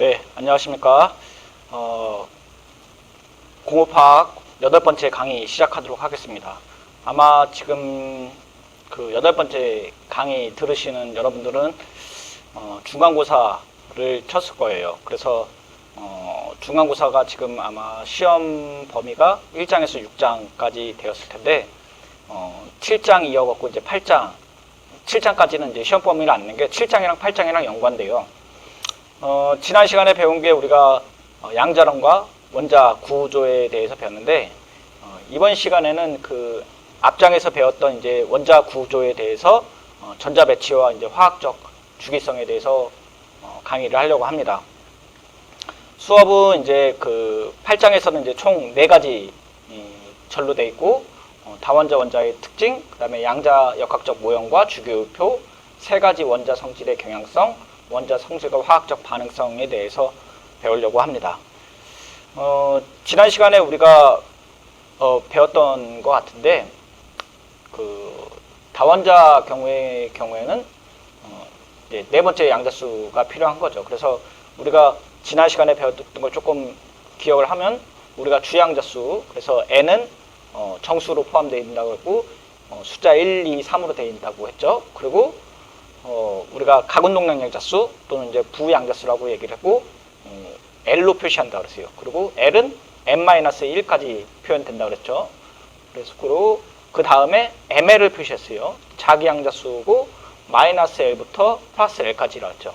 네, 안녕하십니까. 공업화학 8번째 강의 시작하도록 하겠습니다. 아마 지금 그 8번째 강의 들으시는 여러분들은 중간고사를 쳤을 거예요. 그래서 중간고사가 지금 아마 시험 범위가 1장에서 6장까지 되었을 텐데 7장 이어갖고 이제 8장, 7장까지는 이제 시험 범위를 안는 게 7장이랑 8장이랑 연관돼요. 지난 시간에 배운 게 우리가 양자론과 원자 구조에 대해서 배웠는데 이번 시간에는 그 앞장에서 배웠던 이제 원자 구조에 대해서 전자 배치와 이제 화학적 주기성에 대해서 강의를 하려고 합니다. 수업은 이제 그 8장에서는 이제 총 4가지 절로 되어 있고 다원자 원자의 특징, 그다음에 양자 역학적 모형과 주기율표, 3가지 원자 성질의 경향성, 원자 성질과 화학적 반응성에 대해서 배우려고 합니다. 지난 시간에 우리가 배웠던 것 같은데 그 다원자 경우에는 이제 4번째 양자수가 필요한 거죠. 그래서 우리가 지난 시간에 배웠던 걸 조금 기억을 하면 우리가 주양자수, 그래서 n은 정수로 포함되어 있다고 했고 숫자 1, 2, 3으로 되어 있다고 했죠. 그리고 우리가 가군동량 양자수 또는 이제 부양자수라고 얘기를 했고 L로 표시한다 그랬어요. 그리고 L은 n-1까지 표현된다 그랬죠. 그래서 그 다음에 ml을 표시했어요. 자기양자수고 마이너스 L부터 플러스 L까지라 했죠.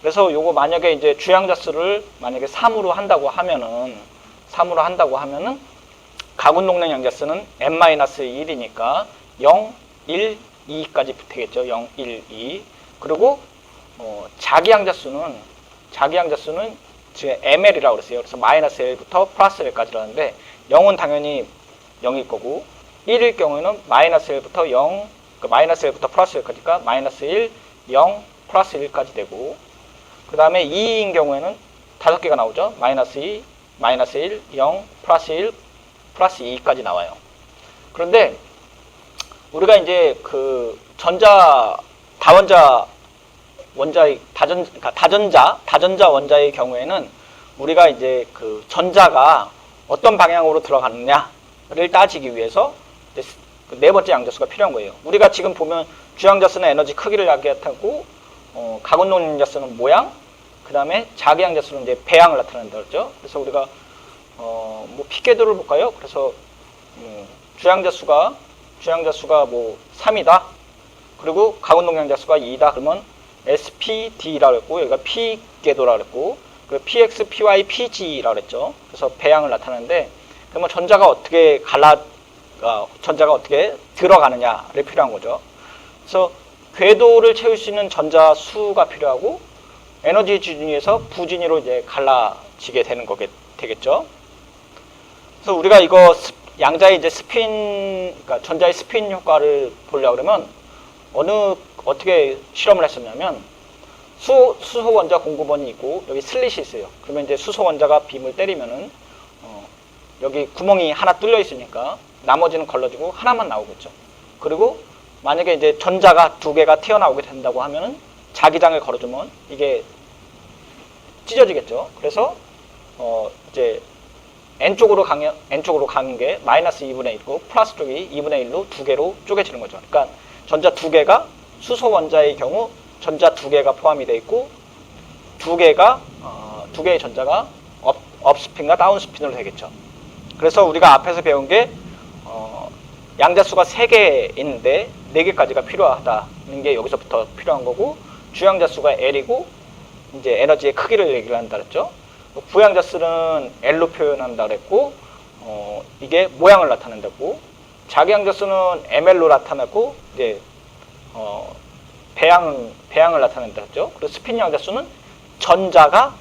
그래서 요거 만약에 이제 주양자수를 만약에 3으로 한다고 하면은 가군동량 양자수는 n-1이니까 0, 1, 2까지 되겠죠. 0, 1, 2. 그리고 자기양자수는 지금 ml이라고 그랬어요. 그래서 마이너스 L부터 플러스 L까지라는데 0은 당연히 0일 거고 1일 경우에는 마이너스 L부터 0, 마이너스 L부터 플러스 L까지가 마이너스 1, 0, 플러스 1까지 되고 그 다음에 2인 경우에는 5개가 나오죠. 마이너스 2, 마이너스 1, 0, 플러스 1, 플러스 2까지 나와요. 그런데 우리가 이제 그 다전자 원자의 경우에는 우리가 이제 그 전자가 어떤 방향으로 들어가느냐를 따지기 위해서 이제 그 4번째 양자수가 필요한 거예요. 우리가 지금 보면 주양자수는 에너지 크기를 나타내고 가군동량 양자수는 모양, 그 다음에 자기양자수는 이제 배양을 나타낸다 그랬죠. 그래서 우리가 뭐 픽궤도를 볼까요? 그래서 주양자수가 뭐 3이다. 그리고 가군동량자수가 2다. 그러면 SPD라고 했고 여기가 P궤도라고 했고 그리고 PX, PY, PG라고 했죠. 그래서 배양을 나타내는데 그러면 전자가 어떻게 들어가느냐를 필요한 거죠. 그래서 궤도를 채울 수 있는 전자 수가 필요하고 에너지 진위에서 부진위로 이제 갈라지게 되는 되겠죠. 그래서 우리가 이거 양자의 이제 그러니까 전자의 스핀 효과를 보려고 그러면 어떻게 실험을 했었냐면 수소 원자 공급원이 있고 여기 슬릿이 있어요. 그러면 이제 수소 원자가 빔을 때리면은 여기 구멍이 하나 뚫려 있으니까 나머지는 걸러지고 하나만 나오겠죠. 그리고 만약에 이제 전자가 2개가 튀어나오게 된다고 하면은 자기장을 걸어주면 이게 찢어지겠죠. 그래서 이제 N쪽으로 가는 게 마이너스 2분의 1이고 플러스 쪽이 2분의 1로 2개로 쪼개지는 거죠. 그러니까 전자 2개가 수소 원자의 경우 전자 2개가 포함이 되어 있고 2개의 전자가 업스핀과 다운스핀으로 되겠죠. 그래서 우리가 앞에서 배운 게 양자수가 3개 있는데 4개까지가 필요하다는 게 여기서부터 필요한 거고 주양자수가 L이고 이제 에너지의 크기를 얘기를 한다 그랬죠. 부양자수는 L로 표현한다 그랬고 이게 모양을 나타낸다고 자기양자수는 ML로 나타내고 이제 배양을 나타낸다 그랬죠. 그리고 스핀 양자수는 전자가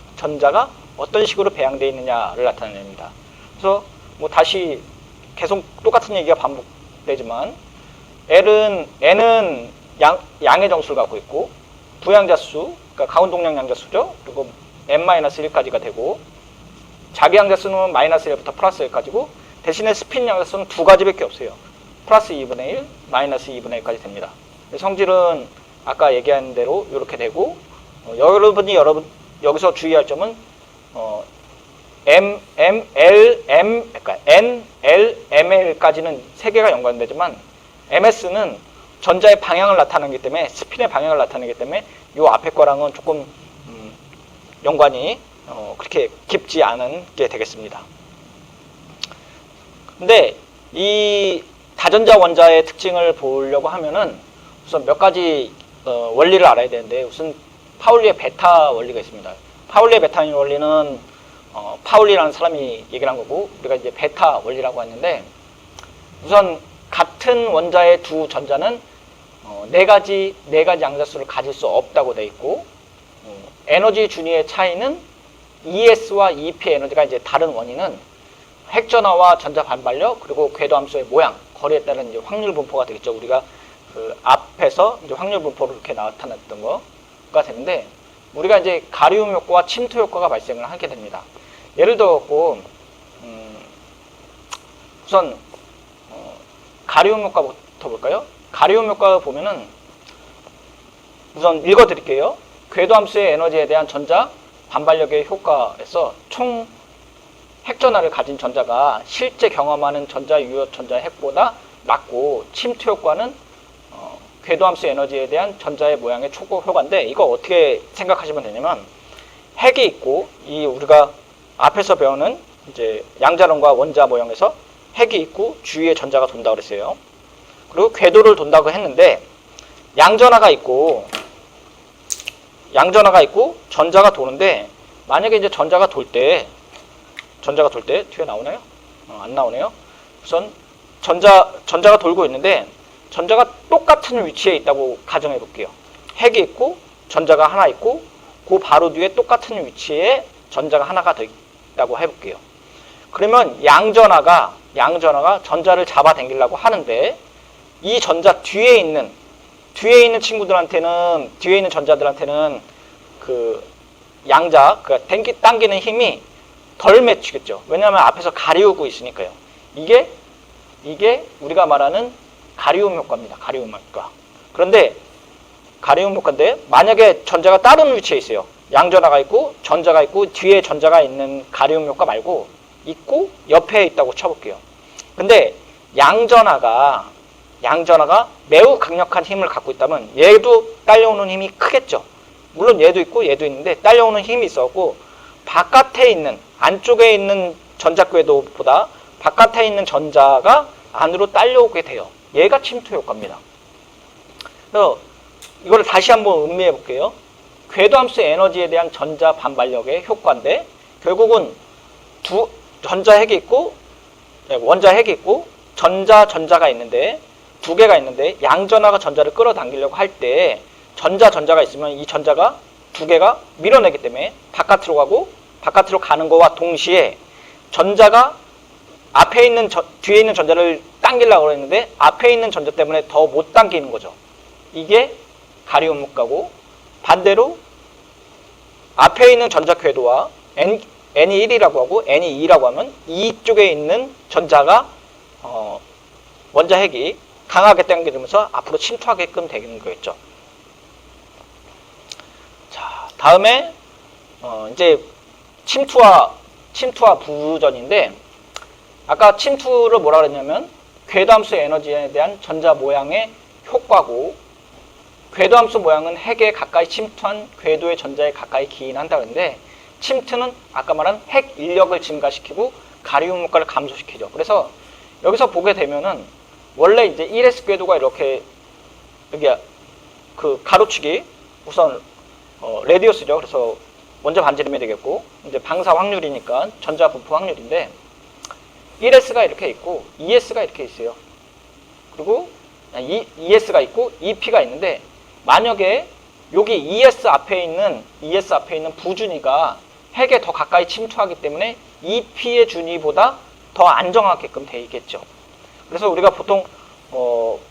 어떤 식으로 배양되어 있느냐를 나타냅니다. 그래서 뭐 다시 계속 똑같은 얘기가 반복되지만 N은 양의 정수를 갖고 있고 부양자수, 그러니까 가운동량 양자수죠. 그리고 n-1까지가 되고 자기양자수는 마이너스 1부터 플러스 1까지고 대신에 스핀 양자수는 2가지밖에 없어요. 플러스 2분의 1, 마이너스 2분의 1까지 됩니다. 성질은 아까 얘기한 대로 이렇게 되고 여러분이 여기서 주의할 점은 그러니까 N, L, ML까지는 세 개가 연관되지만 MS는 전자의 방향을 나타내기 때문에 스핀의 방향을 나타내기 때문에 이 앞에 거랑은 조금 연관이 그렇게 깊지 않은 게 되겠습니다. 근데 이 다전자 원자의 특징을 보려고 하면은 우선 몇 가지 원리를 알아야 되는데 우선 파울리의 베타 원리가 있습니다. 파울리의 베타 원리는 파울리라는 사람이 얘기를 한 거고 우리가 이제 베타 원리라고 하는데 우선 같은 원자의 두 전자는 네 가지 양자수를 가질 수 없다고 돼 있고 에너지 준위의 차이는 ES와 EP의 에너지가 이제 다른 원인은 핵전하와 전자 반발력 그리고 궤도함수의 모양 거리에 따른 이제 확률 분포가 되겠죠. 우리가 그 앞에서 이제 확률 분포로 이렇게 나타났던 거가 되는데 우리가 이제 가리움 효과와 침투 효과가 발생을 하게 됩니다. 예를 들어서 우선 가리움 효과부터 볼까요? 가리움 효과 보면은 우선 읽어드릴게요. 궤도함수의 에너지에 대한 전자 반발력의 효과에서 총 핵전하를 가진 전자가 실제 경험하는 전자 유효 전자 핵보다 낮고 침투 효과는 궤도함수 에너지에 대한 전자의 모양의 초고 효과인데 이거 어떻게 생각하시면 되냐면 핵이 있고 이 우리가 앞에서 배우는 이제 양자론과 원자 모형에서 핵이 있고 주위에 전자가 돈다고 그랬어요. 그리고 궤도를 돈다고 했는데 양전하가 있고 전자가 도는데 만약에 이제 전자가 돌 때 뒤에 나오나요? 안 나오네요. 우선 전자가 돌고 있는데 전자가 똑같은 위치에 있다고 가정해 볼게요. 핵이 있고 전자가 하나 있고 그 바로 뒤에 똑같은 위치에 전자가 하나가 더 있다고 해볼게요. 그러면 양전하가 전자를 잡아당기려고 하는데 이 전자 뒤에 있는 친구들한테는 뒤에 있는 전자들한테는 그 당기는 힘이 덜 맺히겠죠. 왜냐하면 앞에서 가리우고 있으니까요. 이게 우리가 말하는 가리움 효과입니다. 가리움 효과. 그런데 가리움 효과인데 만약에 전자가 다른 위치에 있어요. 양전하가 있고 전자가 있고 뒤에 전자가 있는 가리움 효과 말고 있고 옆에 있다고 쳐볼게요. 근데 양전하가 매우 강력한 힘을 갖고 있다면 얘도 딸려오는 힘이 크겠죠. 물론 얘도 있고 얘도 있는데 딸려오는 힘이 있었고 안쪽에 있는 전자 궤도보다 바깥에 있는 전자가 안으로 딸려오게 돼요. 얘가 침투 효과입니다. 그래서 이거를 다시 한번 음미해 볼게요. 궤도함수 에너지에 대한 전자 반발력의 효과인데 결국은 원자 핵이 있고 전자가 있는데 두 개가 있는데 양전하가 전자를 끌어당기려고 할 때 전자가 있으면 이 전자가 두 개가 밀어내기 때문에 바깥으로 가는 거와 동시에 전자가 뒤에 있는 전자를 당기려고 했는데 앞에 있는 전자 때문에 더 못 당기는 거죠. 이게 가리움 효과고 반대로 앞에 있는 전자 궤도와 N이 1이라고 하고 N이 2라고 하면 이쪽에 있는 전자가 원자 핵이 강하게 당겨지면서 앞으로 침투하게끔 되는 거겠죠. 자, 다음에 이제 침투와 부전인데 아까 침투를 뭐라 그랬냐면 궤도함수 에너지에 대한 전자 모양의 효과고 궤도함수 모양은 핵에 가까이 침투한 궤도의 전자에 가까이 기인한다 그랬는데 침투는 아까 말한 핵 인력을 증가시키고 가리움 효과를 감소시키죠. 그래서 여기서 보게 되면은 원래 이제 1s 궤도가 이렇게 여기 그 가로축이 우선 레디어스죠. 그래서 원자 반지름이 되겠고 이제 방사 확률이니까 전자 분포 확률인데 1s가 이렇게 있고 2s가 이렇게 있어요. 그리고 2s가 있고 2p가 있는데 만약에 여기 2s 앞에 있는 부준위가 핵에 더 가까이 침투하기 때문에 2p의 준위보다 더 안정하게끔 돼 있겠죠. 그래서 우리가 보통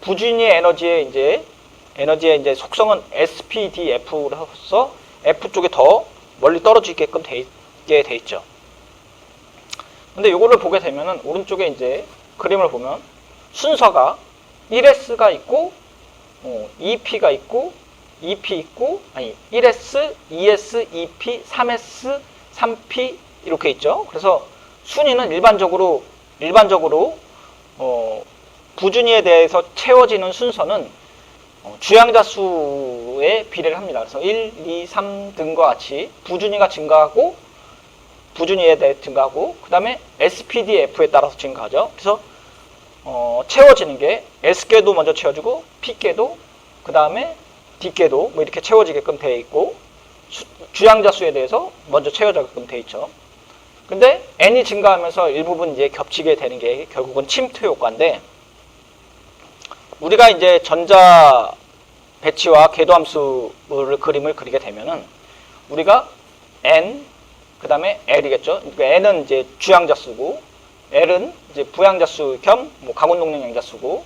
부준위의 에너지의 이제 속성은 SPDF로서 F 쪽에 더 멀리 떨어지게끔 돼 있죠. 근데 이거를 보게 되면은 오른쪽에 이제 그림을 보면 순서가 1S가 있고 2P가 있고 2P 있고, 아니, 1S, 2S, 2P, 3S, 3P 이렇게 있죠. 그래서 순위는 일반적으로 부준위에 대해서 채워지는 순서는 주양자 수의 비례를 합니다. 그래서 1, 2, 3 등과 같이 부준위가 증가하고 부준위에 대해 증가하고 그 다음에 SPDF에 따라서 증가하죠. 그래서 채워지는 게 S계도 먼저 채워지고 P계도 그 다음에 D계도 뭐 이렇게 채워지게끔 되어 있고 주양자 수에 대해서 먼저 채워지게끔 되어 있죠. 근데 N이 증가하면서 일부분 이제 겹치게 되는 게 결국은 침투 효과인데 우리가 이제 전자 배치와 궤도함수를 그림을 그리게 되면은 우리가 N 그 다음에 L이겠죠. 그러니까 N은 이제 주양자 수고 L은 이제 부양자 수 겸 뭐 가운동량 양자 수고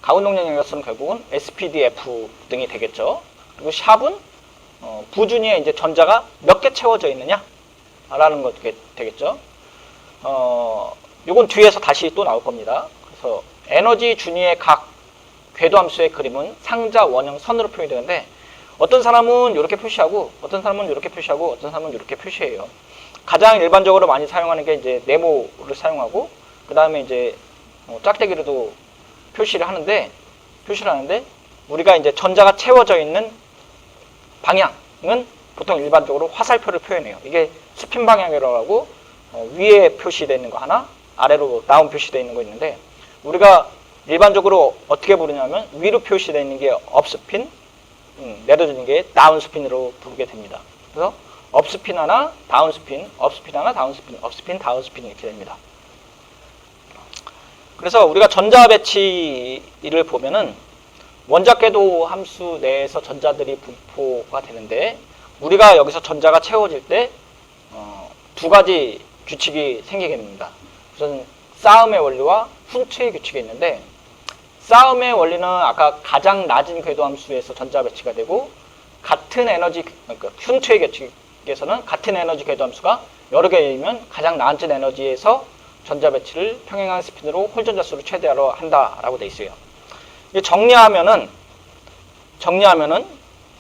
가운동량 양자 수는 결국은 SPDF 등이 되겠죠. 그리고 샵은 부준위에 이제 전자가 몇 개 채워져 있느냐 라는 것 되겠죠. 요건 뒤에서 다시 또 나올 겁니다. 그래서 에너지 준위의 각 궤도함수의 그림은 상자, 원형, 선으로 표현이 되는데 어떤 사람은 이렇게 표시하고 어떤 사람은 이렇게 표시하고 어떤 사람은 이렇게 표시해요. 가장 일반적으로 많이 사용하는 게 이제 네모를 사용하고 그 다음에 이제 짝대기로도 표시를 하는데 우리가 이제 전자가 채워져 있는 방향은 보통 일반적으로 화살표를 표현해요. 이게 스핀 방향이라고 하고 위에 표시되어 있는 거 하나 아래로 다운 표시되어 있는 거 있는데 우리가 일반적으로 어떻게 부르냐면 위로 표시되어 있는 게 업스핀 내려주는 게 다운스핀으로 부르게 됩니다. 그래서 업스핀 하나 다운스핀 업스핀 하나 다운스핀 업스핀 다운스핀 이렇게 됩니다. 그래서 우리가 전자 배치를 보면은 원자궤도 함수 내에서 전자들이 분포가 되는데 우리가 여기서 전자가 채워질 때 두 가지 규칙이 생기게 됩니다. 우선 싸움의 원리와 훈투의 규칙이 있는데 싸움의 원리는 아까 가장 낮은 궤도 함수에서 전자 배치가 되고 같은 에너지 그러니까 훈투의 규칙에서는 같은 에너지 궤도 함수가 여러 개이면 가장 낮은 에너지에서 전자 배치를 평행한 스핀으로 홀전자 수를 최대화로 한다라고 돼 있어요. 정리하면은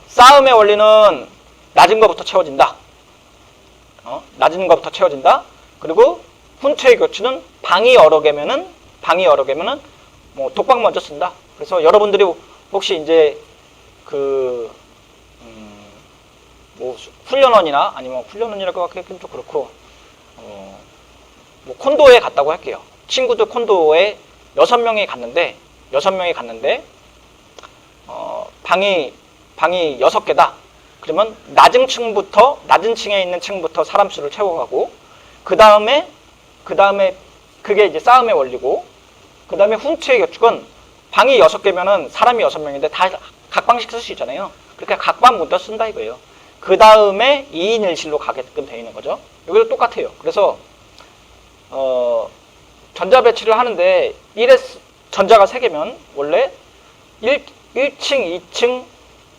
싸움의 원리는 낮은 것부터 채워진다. 낮은 것부터 채워진다. 그리고 훈투의 교치는 방이 여러 개면은 뭐 독방 먼저 쓴다. 그래서 여러분들이 혹시 이제 뭐 훈련원이나 아니면 훈련원이라고 하기는 좀 그렇고 뭐 콘도에 갔다고 할게요. 친구들 콘도에 6명이 갔는데 방이 6개다. 그러면 낮은 층에 있는 층부터 사람 수를 채워가고 그 다음에 그게 이제 싸움의 원리고 그 다음에 훈투의 규칙은 방이 6개면은 사람이 6명인데 다 각 방씩 쓸 수 있잖아요. 그러니까 각 방 먼저 쓴다 이거예요. 그 다음에 2인 1실로 가게끔 되어 있는 거죠. 여기도 똑같아요. 그래서 전자 배치를 하는데 1S 전자가 3개면 원래 1층, 2층,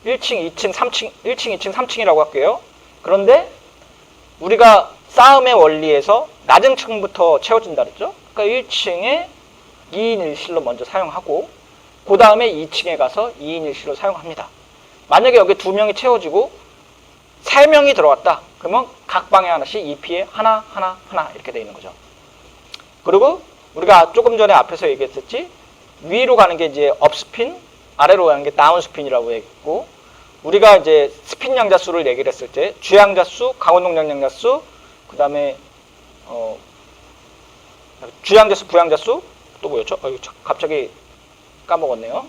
3층이라고 할게요. 그런데 우리가 싸움의 원리에서 낮은 층부터 채워진다 그랬죠? 그러니까 1층에 2인 1실로 먼저 사용하고 그 다음에 2층에 가서 2인 1실로 사용합니다. 만약에 여기 2명이 채워지고 3명이 들어왔다. 그러면 각 방에 하나씩 2P에 하나 이렇게 되어 있는 거죠. 그리고 우리가 조금 전에 앞에서 얘기했었지 위로 가는 게 이제 업스핀, 아래로 가는 게 다운스핀이라고 했고 우리가 이제 스핀 양자수를 얘기를 했을 때 주양자수, 가운동량 양자수, 그 다음에 주양자수, 부양자수 또 뭐였죠? 갑자기 까먹었네요.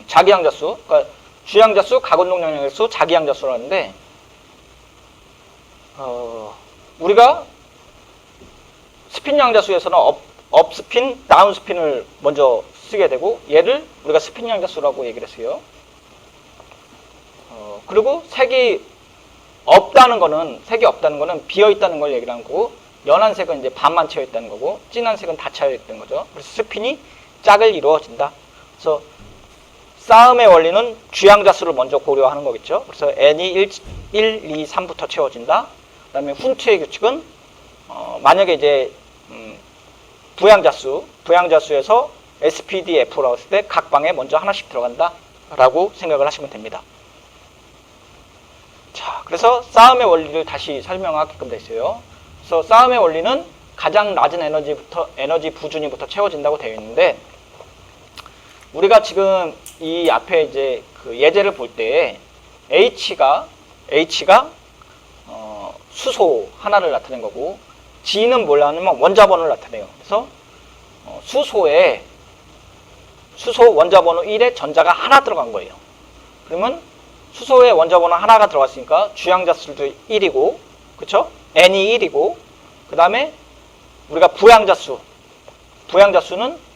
자기양자수, 그러니까 주양자수, 가운동량 양자수, 자기양자수라는데 우리가 스핀 양자수에서는 업스핀, 다운스핀을 먼저 쓰게 되고 얘를 우리가 스핀 양자수라고 얘기를 했어요. 그리고 색이 없다는 거는 비어 있다는 걸 얘기를 하는 거고 연한 색은 이제 반만 채워 있다는 거고 진한 색은 다 채워 있다는 거죠. 그래서 스핀이 짝을 이루어진다. 그래서 싸움의 원리는 주양자수를 먼저 고려하는 거겠죠. 그래서 n이 1, 2, 3부터 채워진다. 그다음에 훈투의 규칙은 만약에 이제 부양자수에서 SPDF라고 했을 때 각 방에 먼저 하나씩 들어간다. 라고 생각을 하시면 됩니다. 자, 그래서 싸움의 원리를 다시 설명하게끔 되어 있어요. 그래서 싸움의 원리는 가장 낮은 에너지 부준위부터 채워진다고 되어 있는데, 우리가 지금 이 앞에 이제 그 예제를 볼 때 H가 수소 하나를 나타낸 거고, G는 뭐냐면 원자번호를 나타내요. 그래서 수소에 수소 원자번호 1에 전자가 하나 들어간 거예요. 그러면 수소에 원자번호 하나가 들어갔으니까 주양자수도 1이고, 그쵸? N이 1이고, 그 다음에 우리가 부양자수는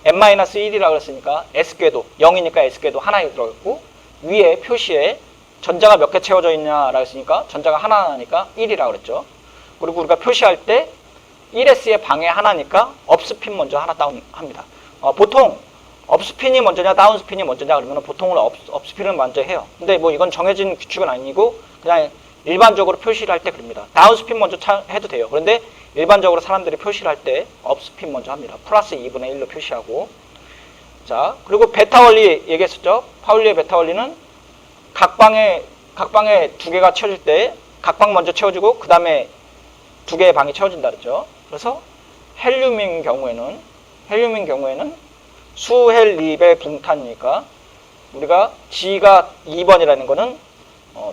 n-1이라고 그랬으니까 S궤도 0이니까 S궤도 하나에 들어갔고, 위에 표시에 전자가 몇 개 채워져 있냐라고 했으니까 전자가 하나니까 1이라고 그랬죠. 그리고 우리가 표시할 때 1S의 방에 하나니까 업스핀 먼저 하나 다운합니다. 보통 업스핀이 먼저냐 다운스핀이 먼저냐 그러면 보통은 업스핀을 먼저 해요. 근데 뭐 이건 정해진 규칙은 아니고 그냥 일반적으로 표시를 할 때 그럽니다. 다운스핀 먼저 해도 돼요. 그런데 일반적으로 사람들이 표시를 할 때 업스핀 먼저 합니다. 플러스 2분의 1로 표시하고. 자, 그리고 베타 원리 얘기했었죠. 파울리의 베타 원리는 각 방에 두 개가 채워질 때 각 방 먼저 채워지고 그 다음에 두 개의 방이 채워진다 그랬죠. 그래서 헬륨인 경우에는 수헬립의 붕탄이니까 우리가 G가 2번이라는 거는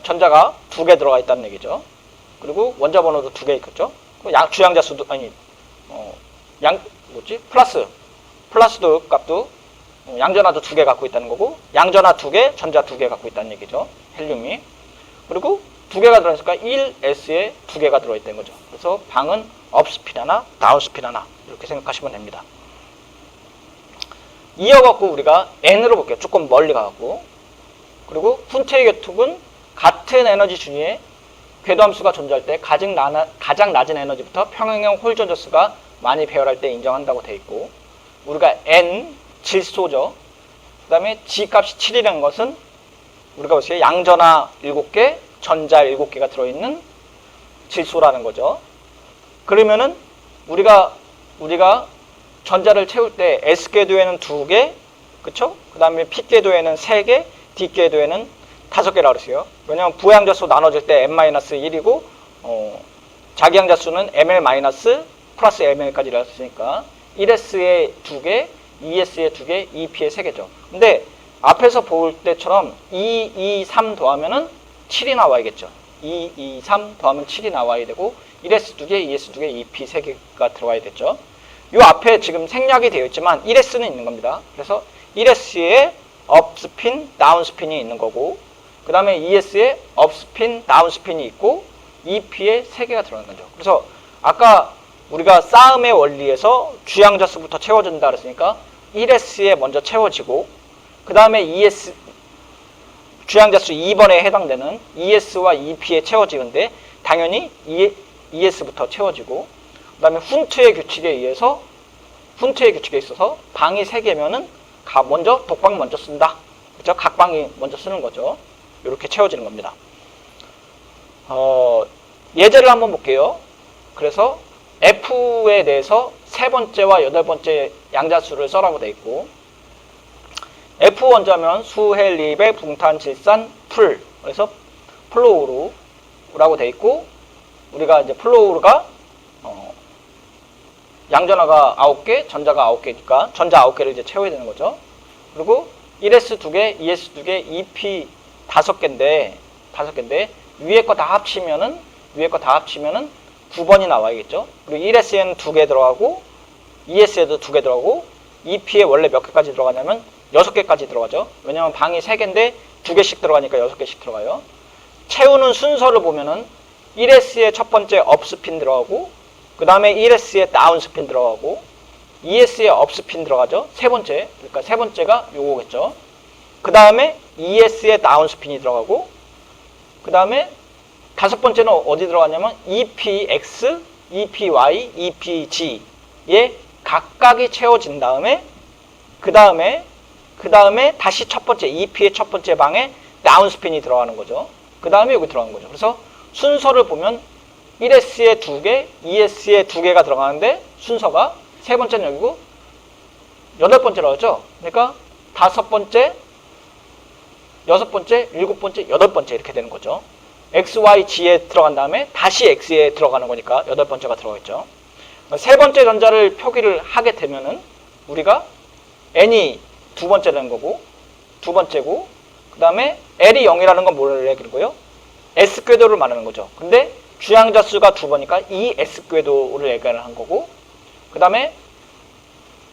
전자가 두 개 들어가 있다는 얘기죠. 그리고 원자 번호도 두 개 있겠죠. 주양자수도 플러스도 값도 양전하도 두 개 갖고 있다는 거고, 양전하 두 개, 전자 두 개 갖고 있다는 얘기죠. 헬륨이. 그리고 두 개가 들어있으니까 1S에 두 개가 들어있다는 거죠. 그래서 방은 업스핀 하나, 다운스핀 하나 이렇게 생각하시면 됩니다. 이어갖고 우리가 N으로 볼게요. 조금 멀리 가갖고. 그리고 훈트의 교통은 같은 에너지 준위에 궤도함수가 존재할 때 가장 낮은 에너지부터 평행형 홀전저수가 많이 배열할 때 인정한다고 되어 있고, 우리가 N 질소죠. 그 다음에 G 값이 7이라는 것은 우리가 보세요. 양전하 7개, 전자 7개가 들어있는 질소라는 거죠. 그러면은 우리가 전자를 채울 때 S궤도에는 2개, 그쵸? 그 다음에 P궤도에는 3개, D궤도에는 5개라고 그랬어요. 왜냐면 부양자수 나눠질 때 n-1이고, 자기양자수는 ml- 플러스 ml까지 했으니까 1S에 2개, 2S에 2개, 2P에 3개죠. 근데 앞에서 볼 때처럼 2, 2, 3 더하면은 7이 나와야겠죠. 2, 2, 3 더하면 7이 나와야 되고, 1S 2개, 2S 2개, 2P 3개가 들어가야 됐죠. 요 앞에 지금 생략이 되어 있지만 1S는 있는 겁니다. 그래서 1S에 업스핀, 다운스핀이 있는 거고, 그 다음에 2S에 업스핀, 다운스핀이 있고, 2P에 3개가 들어가는 거죠. 그래서 아까 우리가 싸움의 원리에서 주양자수부터 채워준다 그랬으니까 1S에 먼저 채워지고, 그 다음에 2S, 주양자수 2번에 해당되는 2S와 2P에 채워지는데 당연히 2S부터 채워지고, 그 다음에 훈트의 규칙에 있어서 방이 3개면은 독방 먼저 쓴다. 그죠? 각 방이 먼저 쓰는 거죠. 이렇게 채워지는 겁니다. 예제를 한번 볼게요. 그래서 F에 대해서 세 번째와 여덟 번째 양자수를 써라고 되어 있고, F 원자면 수헬립의 붕탄 질산 풀, 그래서 플로우루라고 되어 있고, 우리가 이제 플로우루가 양전하가 9개, 전자가 9개니까 전자 9개를 이제 채워야 되는 거죠. 그리고 1S 2개, 2S 2개, 2P 5개인데 위에 거 다 합치면은 9번이 나와야겠죠. 그리고 1S에는 2개 들어가고 2S에도 2개 들어가고 2P에 원래 몇 개까지 들어가냐면 6개까지 들어가죠. 왜냐면 방이 3개인데 2개씩 들어가니까 6개씩 들어가요. 채우는 순서를 보면은 1S에 첫 번째 업스핀 들어가고, 그 다음에 1S에 다운스핀 들어가고, 2S에 업스핀 들어가죠. 세 번째. 그러니까 세 번째가 요거겠죠. 그 다음에 2S에 다운스핀이 들어가고, 그 다음에 다섯 번째는 어디 들어가냐면 EPX, EPY, EPG에 각각이 채워진 다음에 그 다음에 다시 첫 번째 EP의 첫 번째 방에 다운스핀이 들어가는 거죠. 그 다음에 여기 들어가는 거죠. 그래서 순서를 보면 1S에 2개, 2S에 2개가 들어가는데 순서가 세 번째는 여기고 8번째라고 하죠. 그러니까 다섯 번째, 여섯 번째, 일곱 번째, 여덟 번째 이렇게 되는 거죠. X, Y, G에 들어간 다음에 다시 X에 들어가는 거니까 여덟 번째가 들어가겠죠. 세 번째 전자를 표기를 하게 되면은 우리가 N이 두 번째라는 거고, 두 번째고, 그 다음에 L이 0이라는 건 뭘 얘기하는 거예요? S 궤도를 말하는 거죠. 근데 주양자 수가 두 번이니까 이 S 궤도를 얘기하는 거고, 그 다음에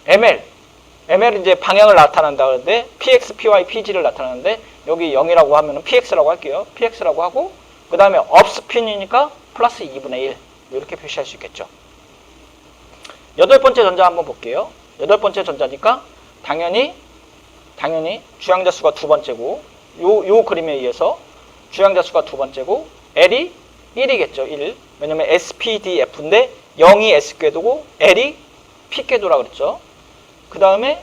ML은 이제 방향을 나타난다 그러는데 PX, PY, PG를 나타나는데 여기 0이라고 하면은 PX라고 할게요. PX라고 하고, 그 다음에 업스핀이니까 플러스 2분의 1 이렇게 표시할 수 있겠죠. 여덟 번째 전자 한번 볼게요. 여덟 번째 전자니까 당연히 주양자 수가 두 번째고, 요 그림에 의해서 주양자 수가 두 번째고 L이 1이겠죠. 1. 왜냐면 SPDF인데 0이 S 궤도고 L이 P 궤도라 그랬죠. 그 다음에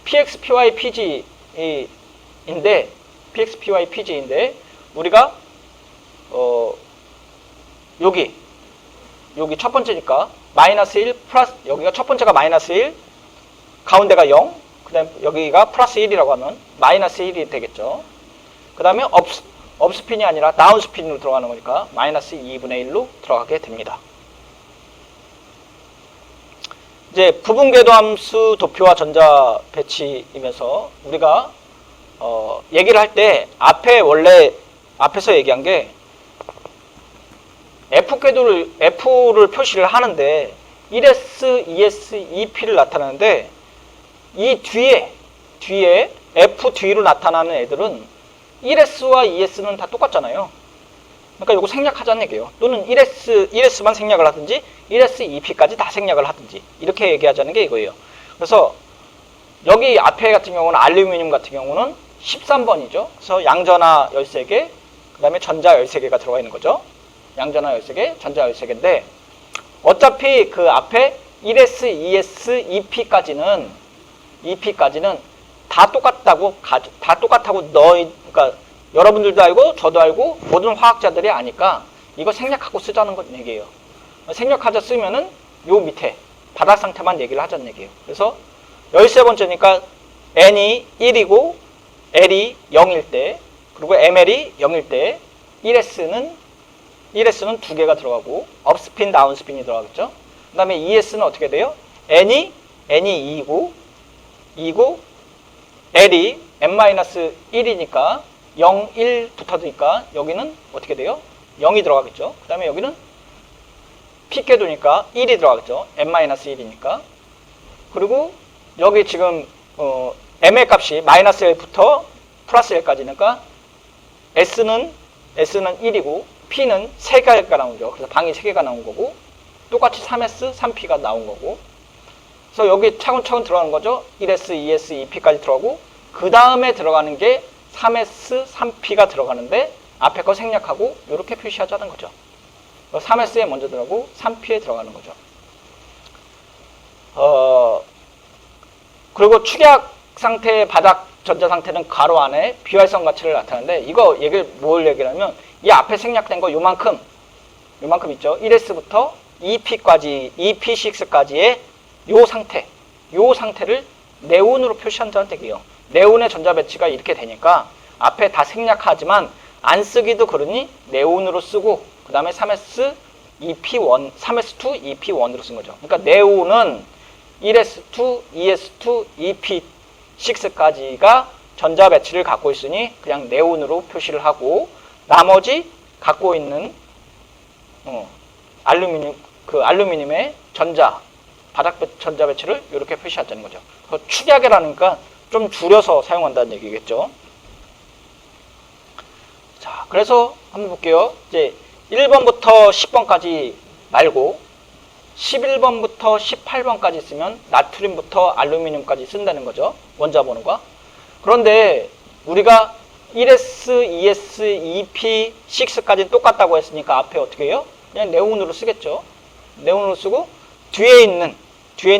PX, PY, PG인데 우리가 여기 첫 번째니까 마이너스 1 플러스, 여기가 첫 번째가 마이너스 1, 가운데가 0, 그 다음에 여기가 플러스 1이라고 하면 마이너스 1이 되겠죠. 그 다음에 업스핀이 아니라 다운스핀으로 들어가는 거니까 마이너스 2분의 1로 들어가게 됩니다. 이제 부분궤도함수 도표와 전자 배치이면서 우리가 얘기를 할 때 앞에서 얘기한 게 F를 표시를 하는데 1S, 2S, 2P를 나타내는데 이 뒤에 F 뒤로 나타나는 애들은 1S와 2S는 다 똑같잖아요. 그러니까 이거 생략하자는 얘기예요. 또는 1S만 생략을 하든지 1S, 2P까지 다 생략을 하든지 이렇게 얘기하자는 게 이거예요. 그래서 여기 앞에 같은 경우는 알루미늄 같은 경우는 13번이죠. 그래서 양전하 13개, 그 다음에 전자 13개가 들어가 있는 거죠. 양전하 13개, 전자 13개인데 어차피 그 앞에 1S, 2S, 2P까지는 다 똑같다고 그러니까 여러분들도 알고 저도 알고 모든 화학자들이 아니까 이거 생략하고 쓰자는 것 얘기예요. 생략하자 쓰면은 요 밑에 바닥 상태만 얘기를 하자는 얘기예요. 그래서 13번째니까 N이 1이고 L이 0일 때, 그리고 ML이 0일 때 1S는 두 개가 들어가고 업스핀, 다운스핀이 들어가겠죠. 그 다음에 2S는 어떻게 돼요? N이 2이고 L이 n-1이니까 0, 1 붙어드니까 여기는 어떻게 돼요? 0이 들어가겠죠. 그 다음에 여기는 P궤도니까 1이 들어가겠죠. n-1이니까. 그리고 여기 지금 m의 값이 마이너스 1부터 플러스 1까지니까 S는 1이고 P는 3개가 나온 거죠. 그래서 방이 3개가 나온 거고 똑같이 3S, 3P가 나온 거고, 그래서 여기 차근차근 들어가는 거죠. 1S, 2S, 2P까지 들어가고 그 다음에 들어가는 게 3S, 3P가 들어가는데 앞에 거 생략하고 이렇게 표시하자는 거죠. 3S에 먼저 들어가고 3P에 들어가는 거죠. 그리고 축약 상태의 바닥 전자 상태는 가로 안에 비활성 가치를 나타내는데 이거 뭘 얘기하냐면 이 앞에 생략된 거 요만큼 있죠. 1S부터 2P6까지의 요 상태를 네온으로 표시한다는 얘기예요. 네온의 전자 배치가 이렇게 되니까 앞에 다 생략하지만 안 쓰기도 그러니 네온으로 쓰고 그 다음에 3S, 2P1, 3S2, 2P1으로 쓴 거죠. 그러니까 네온은 1S2, 2S2, 2P6까지가 전자 배치를 갖고 있으니 그냥 네온으로 표시를 하고 나머지 갖고 있는 알루미늄의 바닥 전자 배치를 이렇게 표시하자는 거죠. 축약이라니까 좀 줄여서 사용한다는 얘기겠죠. 자, 그래서 한번 볼게요. 이제 1번부터 10번까지 말고 11번부터 18번까지 쓰면 나트륨부터 알루미늄까지 쓴다는 거죠. 원자 번호가. 그런데 우리가 1S, 2S, 2P6까지는 똑같다고 했으니까 앞에 어떻게 해요? 그냥 네온으로 쓰겠죠. 네온으로 쓰고 뒤에 있는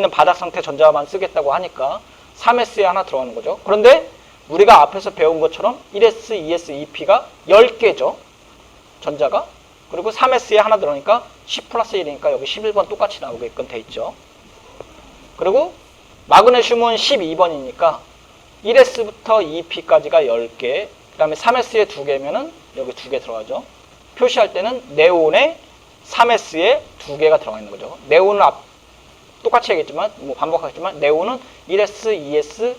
바닥 상태 전자만 쓰겠다고 하니까 3S에 하나 들어가는 거죠. 그런데 우리가 앞에서 배운 것처럼 1S, 2S, 2P가 10개죠. 전자가. 그리고 3S에 하나 들어오니까 10 플러스 1이니까 여기 11번 똑같이 나오게끔 돼 있죠. 그리고 마그네슘은 12번이니까 1S부터 2P까지가 10개, 그 다음에 3S에 2개면은 여기 2개 들어가죠. 표시할 때는 네온에 3S에 2개가 들어가 있는 거죠. 네온은 똑같이 얘기했지만, 뭐 반복하겠지만, 네온은 1S, 2S,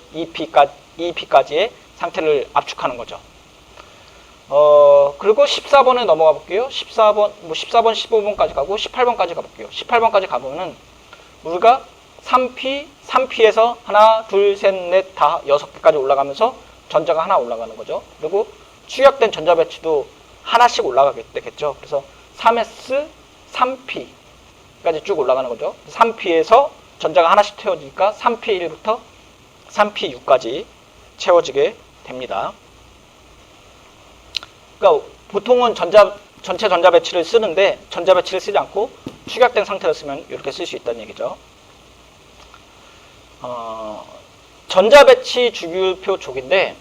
2P까지의 상태를 압축하는 거죠. 그리고 14번에 넘어가 볼게요. 14번, 15번까지 가고 18번까지 가볼게요. 18번까지 가보면은 우리가 3P에서 하나, 둘, 셋, 넷, 다 6개까지 올라가면서 전자가 하나 올라가는 거죠. 그리고 축약된 전자 배치도 하나씩 올라가겠죠. 그래서 3S, 3P까지 쭉 올라가는 거죠. 3P에서 전자가 하나씩 채워지니까 3P1부터 3P6까지 채워지게 됩니다. 그러니까 보통은 전체 전자 배치를 쓰는데 전자 배치를 쓰지 않고 축약된 상태로 쓰면 이렇게 쓸 수 있다는 얘기죠. 전자 배치 주기율표 족인데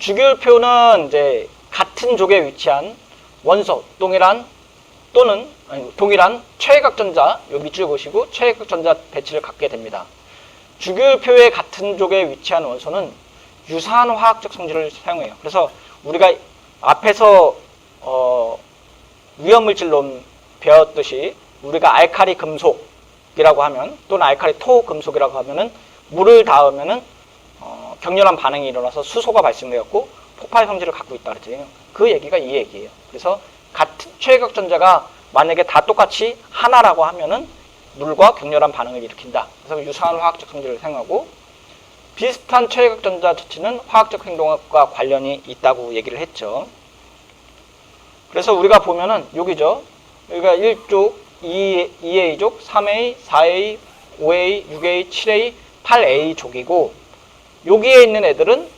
주기율표는 이제 같은 족에 위치한 원소 동일한 최외각 전자 요 밑줄 보시고 최외각 전자 배치를 갖게 됩니다. 주기율표의 같은 족에 위치한 원소는 유사한 화학적 성질을 사용해요. 그래서 우리가 앞에서 위험물질론 배웠듯이 우리가 알칼리 금속이라고 하면 또는 알칼리 토 금속이라고 하면은 물을 닿으면은 격렬한 반응이 일어나서 수소가 발생되었고 폭발 성질을 갖고 있다 그랬잖아요. 그 얘기가 이 얘기예요. 그래서 같은 최외각 전자가 만약에 다 똑같이 하나라고 하면은 물과 격렬한 반응을 일으킨다. 그래서 유사한 화학적 성질을 사용하고 비슷한 최외각 전자 처치는 화학적 행동과 관련이 있다고 얘기를 했죠. 그래서 우리가 보면은 여기죠. 여기가 1족, 2A족, 3A, 4A, 5A, 6A, 7A, 8A족이고 여기에 있는 애들은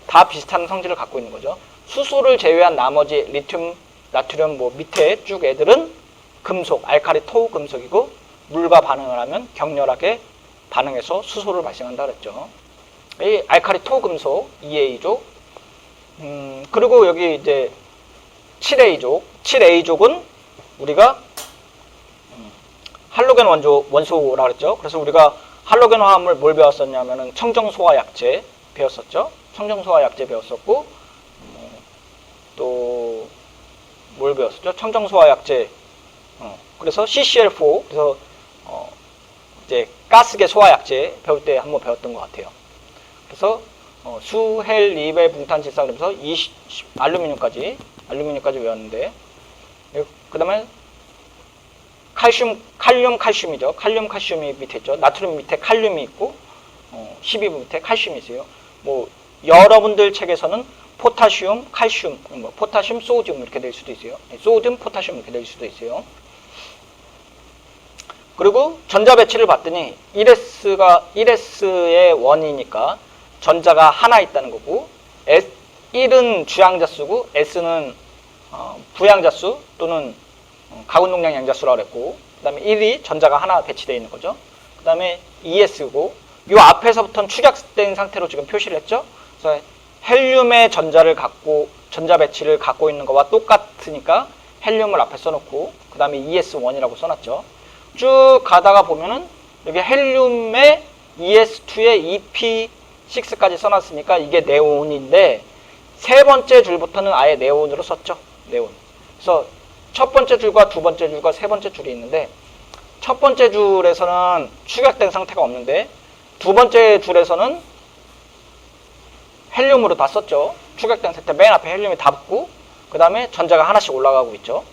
다 비슷한 성질을 갖고 있는 거죠. 수소를 제외한 나머지 리튬, 나트륨 뭐 밑에 쭉 애들은 금속, 알칼리 토 금속이고 물과 반응을 하면 격렬하게 반응해서 수소를 발생한다 그랬죠. 이 알칼리 토 금속 2A족. 그리고 여기 이제 7A족은 우리가 할로겐 원소라 그랬죠. 그래서 우리가 할로겐 화합물 뭘 배웠었냐면은 청정소화 약제 배웠었죠. 청정소화 약제 배웠었고 또 뭘 배웠었죠? 청정소화 약제. 그래서 CCl4 그래서 이제 가스계 소화 약제 배울 때 한번 배웠던 것 같아요. 그래서 수헬 리베 붕탄 질산 그러면서 알루미늄까지 외웠는데 그 다음에 칼륨이죠. 칼륨이 밑에 있죠. 나트륨 밑에 칼륨이 있고 12분 밑에 칼슘이 있어요. 뭐 여러분들 책에서는 포타슘, 칼슘, 포타슘, 소디움 이렇게 될 수도 있어요. 소디움, 포타슘 이렇게 될 수도 있어요. 그리고 전자 배치를 봤더니 1S의 원이니까 전자가 하나 있다는 거고 1은 주양자수고 S는 부양자수 또는 가운동량 양자수라고 그랬고 그 다음에 1이 전자가 하나 배치되어 있는 거죠. 그 다음에 2S고 이 앞에서부터는 축약된 상태로 지금 표시를 했죠. 그래서 헬륨의 전자 배치를 갖고 있는 거와 똑같으니까 헬륨을 앞에 써놓고 그 다음에 ES1이라고 써놨죠. 쭉 가다가 보면은 여기 헬륨에 ES2에 EP6까지 써놨으니까 이게 네온인데 세 번째 줄부터는 아예 네온으로 썼죠. 네온. 그래서 첫 번째 줄과 두 번째 줄과 세 번째 줄이 있는데 첫 번째 줄에서는 축약된 상태가 없는데 두 번째 줄에서는 헬륨으로 다 썼죠. 축약된 상태 맨 앞에 헬륨이 다 붙고 그 다음에 전자가 하나씩 올라가고 있죠.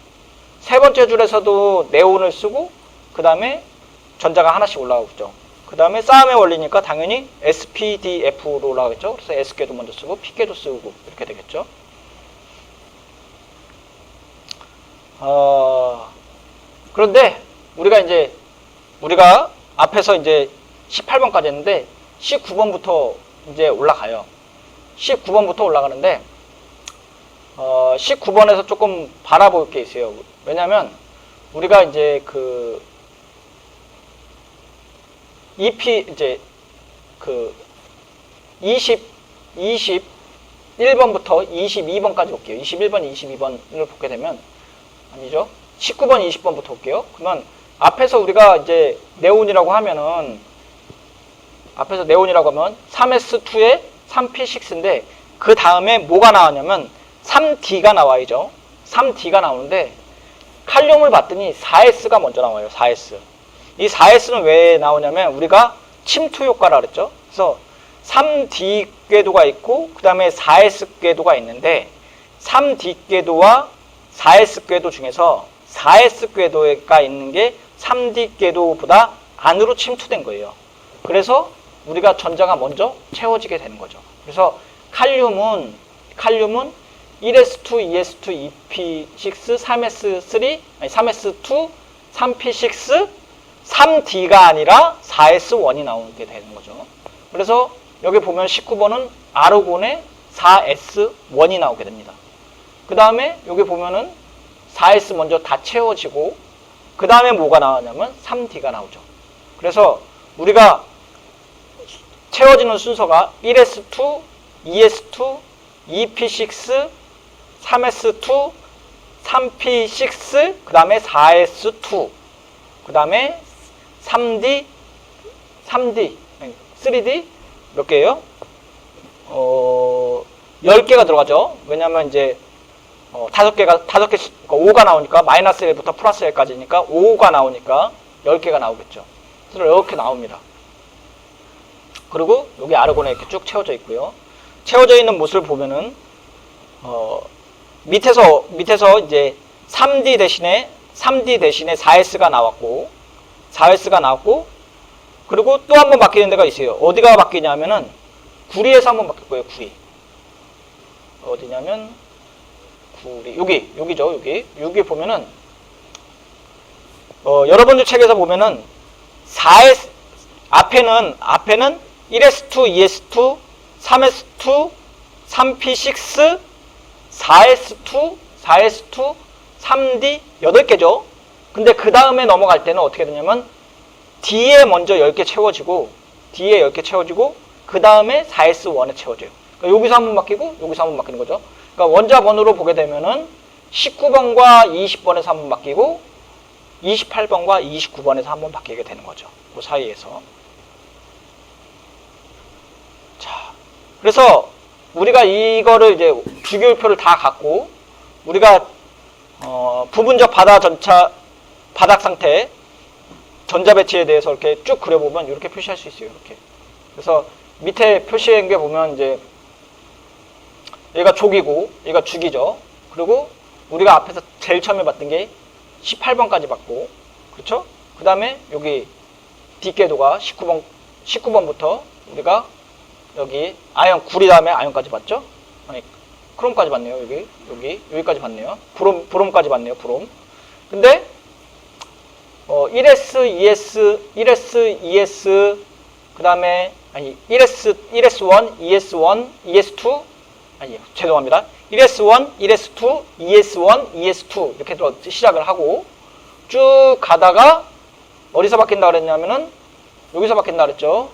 세 번째 줄에서도 네온을 쓰고 그 다음에 전자가 하나씩 올라가고 있죠. 그 다음에 싸움의 원리니까 당연히 SPDF로 올라가겠죠. 그래서 S계도 먼저 쓰고 P계도 쓰고 이렇게 되겠죠. 그런데 우리가 앞에서 이제 18번까지 했는데 19번부터 이제 올라가요. 19번부터 올라가는데 19번에서 조금 바라볼 게 있어요. 왜냐면 우리가 이제 그 EP 이제 그 21번부터 22번까지 볼게요. 21번, 22번을 보게 되면 아니죠. 19번, 20번부터 볼게요. 그러면 앞에서 우리가 이제 네온이라고 하면은 앞에서 네온이라고 하면 3s2에 3p6인데 그 다음에 뭐가 나왔냐면 3d가 나와야죠. 3d가 나오는데 칼륨을 봤더니 4s가 먼저 나와요. 4s. 이 4s는 왜 나오냐면 우리가 침투 효과라 그랬죠. 그래서 3d 궤도가 있고 그 다음에 4s 궤도가 있는데 3d 궤도와 4s 궤도 중에서 4s 궤도가 있는 게 3d 궤도보다 안으로 침투된 거예요. 그래서 우리가 전자가 먼저 채워지게 되는 거죠. 그래서 칼륨은 1s2, 2s2, 2p6, 3s3, 아니 3s2, 3p6, 3d가 아니라 4s1이 나오게 되는 거죠. 그래서 여기 보면 19번은 아르곤의 4s1이 나오게 됩니다. 그 다음에 여기 보면은 4s 먼저 다 채워지고 그 다음에 뭐가 나오냐면 3d가 나오죠. 그래서 우리가 채워지는 순서가 1s2, 2s2, 2p6, 3s2, 3p6, 그 다음에 4s2, 그 다음에 3d, 3d 몇 개예요? 10개가 들어가죠. 왜냐면 이제 5개씩, 5가 나오니까 마이너스 1부터 플러스 1까지니까 5가 나오니까 10개가 나오겠죠. 그래서 이렇게 나옵니다. 그리고 여기 아르곤에 이렇게 쭉 채워져 있고요. 채워져 있는 모습을 보면은 밑에서 이제 3D 대신에 4S가 나왔고 그리고 또 한 번 바뀌는 데가 있어요. 어디가 바뀌냐면은 구리에서 한 번 바뀔 거예요. 구리. 어디냐면 구리. 여기죠. 여기 보면은 여러분들 책에서 보면은 4S 앞에는 1S2, 2S2, 3S2, 3P6, 4S2, 3D 8개죠. 근데 그 다음에 넘어갈 때는 어떻게 되냐면 D에 먼저 10개 채워지고 그 다음에 4S1에 채워져요. 그러니까 여기서 한 번 바뀌고 여기서 한 번 바뀌는 거죠. 그러니까 원자번호로 보게 되면은 19번과 20번에서 한 번 바뀌고 28번과 29번에서 한 번 바뀌게 되는 거죠. 그 사이에서. 자, 그래서 우리가 이거를 이제 주기율표를 다 갖고 우리가 부분적 바닥 상태 전자 배치에 대해서 이렇게 쭉 그려보면 이렇게 표시할 수 있어요. 이렇게. 그래서 밑에 표시한 게 보면 이제 얘가 족이고 얘가 죽이죠. 그리고 우리가 앞에서 제일 처음에 봤던 게 18번까지 봤고, 그렇죠? 그 다음에 여기 뒷궤도가 19번부터 우리가 여기 아연 구리 다음에 아연까지 봤죠? 아니 크롬까지 봤네요. 여기까지 봤네요. 브롬까지 봤네요. 브롬. 근데 1S, 2S, 그 다음에 아니 1S1, ES2 아니 죄송합니다. 1S1, 1S2, ES1, ES2 이렇게 시작을 하고 쭉 가다가 어디서 바뀐다 그랬냐면은 여기서 바뀐다 그랬죠.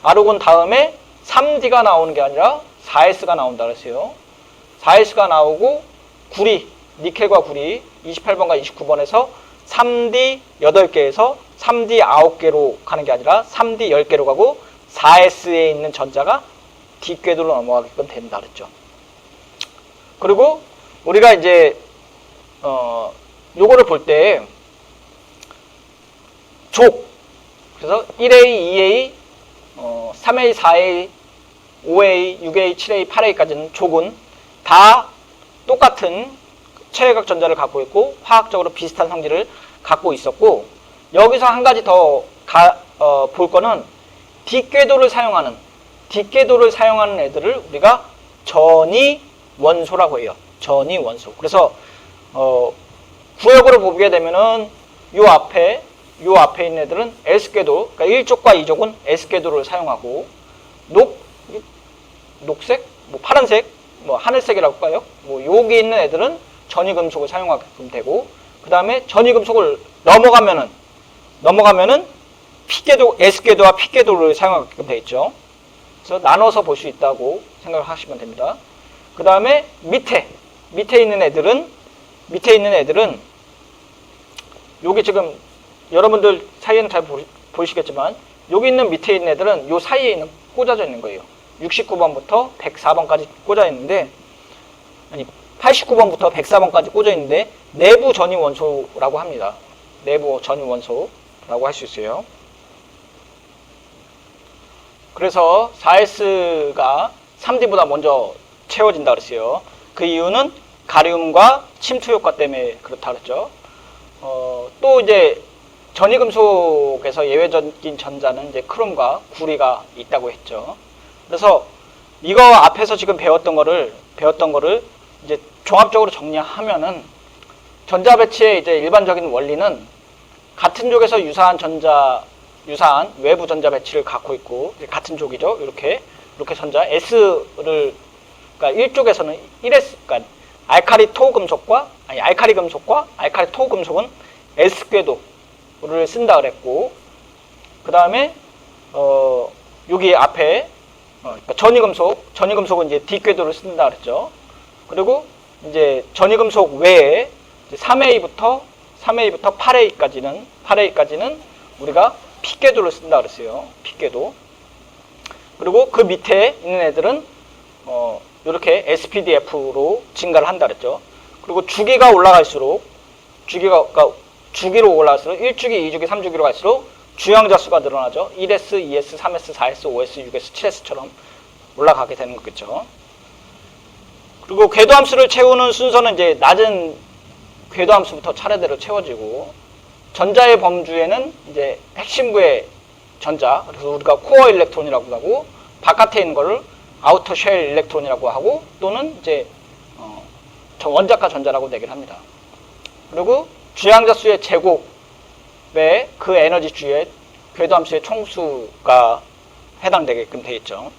아르곤 다음에 3D가 나오는 게 아니라 4S가 나온다 그랬어요. 4S가 나오고 구리, 니켈과 구리 28번과 29번에서 3D 8개에서 3D 9개로 가는 게 아니라 3D 10개로 가고 4S에 있는 전자가 D궤도로 넘어가게끔 된다 그랬죠. 그리고 우리가 이제 요거를 볼 때 족 그래서 1A, 2A, 3A, 4A, 5A, 6A, 7A, 8A까지는 족은 다 똑같은 체외각 전자를 갖고 있고 화학적으로 비슷한 성질을 갖고 있었고 여기서 한 가지 더 볼 거는 뒷궤도를 사용하는 애들을 우리가 전이 원소라고 해요. 전이 원소. 그래서 구역으로 보게 되면은 요 앞에 있는 애들은 S궤도, 그러니까 1족과 2족은 S궤도를 사용하고 녹색, 뭐 파란색, 뭐 하늘색이라고 할까요? 뭐 여기 있는 애들은 전이금속을 사용하게끔 되고 그 다음에 전이금속을 넘어가면은 P궤도, S궤도와 P궤도를 사용하게끔 되어 있죠. 그래서 나눠서 볼 수 있다고 생각을 하시면 됩니다. 그 다음에 밑에 있는 애들은 여기 지금 여러분들 사이에는 잘 보이시겠지만 여기 있는 밑에 있는 애들은 요 사이에 있는 꽂아져 있는 거예요. 69번부터 104번까지 꽂아 있는데, 아니 89번부터 104번까지 꽂아 있는데 내부 전위 원소라고 합니다. 내부 전위 원소라고 할 수 있어요. 그래서 4S가 3D보다 먼저 채워진다 그랬어요. 그 이유는 가리움과 침투 효과 때문에 그렇다 그랬죠. 또 이제 전위금속에서 예외적인 전자는 이제 크롬과 구리가 있다고 했죠. 그래서 이거 앞에서 지금 배웠던 거를 이제 종합적으로 정리하면은 전자 배치의 이제 일반적인 원리는 같은 쪽에서 유사한 외부 전자 배치를 갖고 있고, 같은 쪽이죠. 이렇게 전자 S를, 그러니까 일쪽에서는 1S, 그러니까 알카리 금속과 알카리 토 금속은 S 궤도를 쓴다 그랬고, 그 다음에 여기 앞에 그러니까 전위금속은 이제 D 궤도를 쓴다 그랬죠. 그리고 이제 전위금속 외에 3A부터 8A까지는 우리가 P 궤도를 쓴다 그랬어요. P 궤도. 그리고 그 밑에 있는 애들은 이렇게 SPDF로 증가를 한다 그랬죠. 그리고 주기가 올라갈수록 주기로 올라갈수록 1주기, 2주기, 3주기로 갈수록 주양자 수가 늘어나죠. 1S, 2S, 3S, 4S, 5S, 6S, 7S처럼 올라가게 되는 거겠죠. 그리고 궤도함수를 채우는 순서는 이제 낮은 궤도함수부터 차례대로 채워지고, 전자의 범주에는 이제 핵심부의 전자, 그래서 우리가 코어 일렉트론이라고 하고, 바깥에 있는 거를 아우터 쉘 일렉트론이라고 하고, 또는 이제 원자가 전자라고 얘기를 합니다. 그리고 주양자 수의 제곱에 그 에너지 주의 궤도함수의 총수가 해당되게끔 되어 있죠.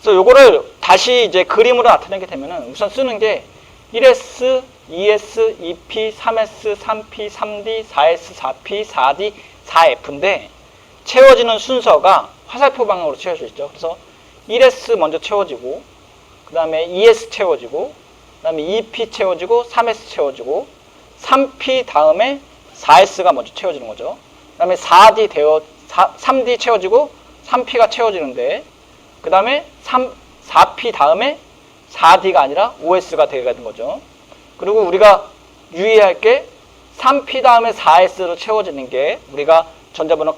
그래서 요거를 다시 이제 그림으로 나타내게 되면은 우선 쓰는 게 1S, 2S, 2P, 3S, 3P, 3D, 4S, 4P, 4D, 4F인데 채워지는 순서가 화살표 방향으로 채워져 있죠. 그래서 1S 먼저 채워지고, 그 다음에 2S 채워지고, 그 다음에 2P 채워지고, 3S 채워지고, 3P 다음에 4S가 먼저 채워지는 거죠. 그 다음에 3D 채워지고 3P가 채워지는데, 그 다음에 4P 다음에 4D가 아니라 5S가 되게 되는 거죠. 그리고 우리가 유의할 게 3P 다음에 4S로 채워지는 게 우리가 전자번호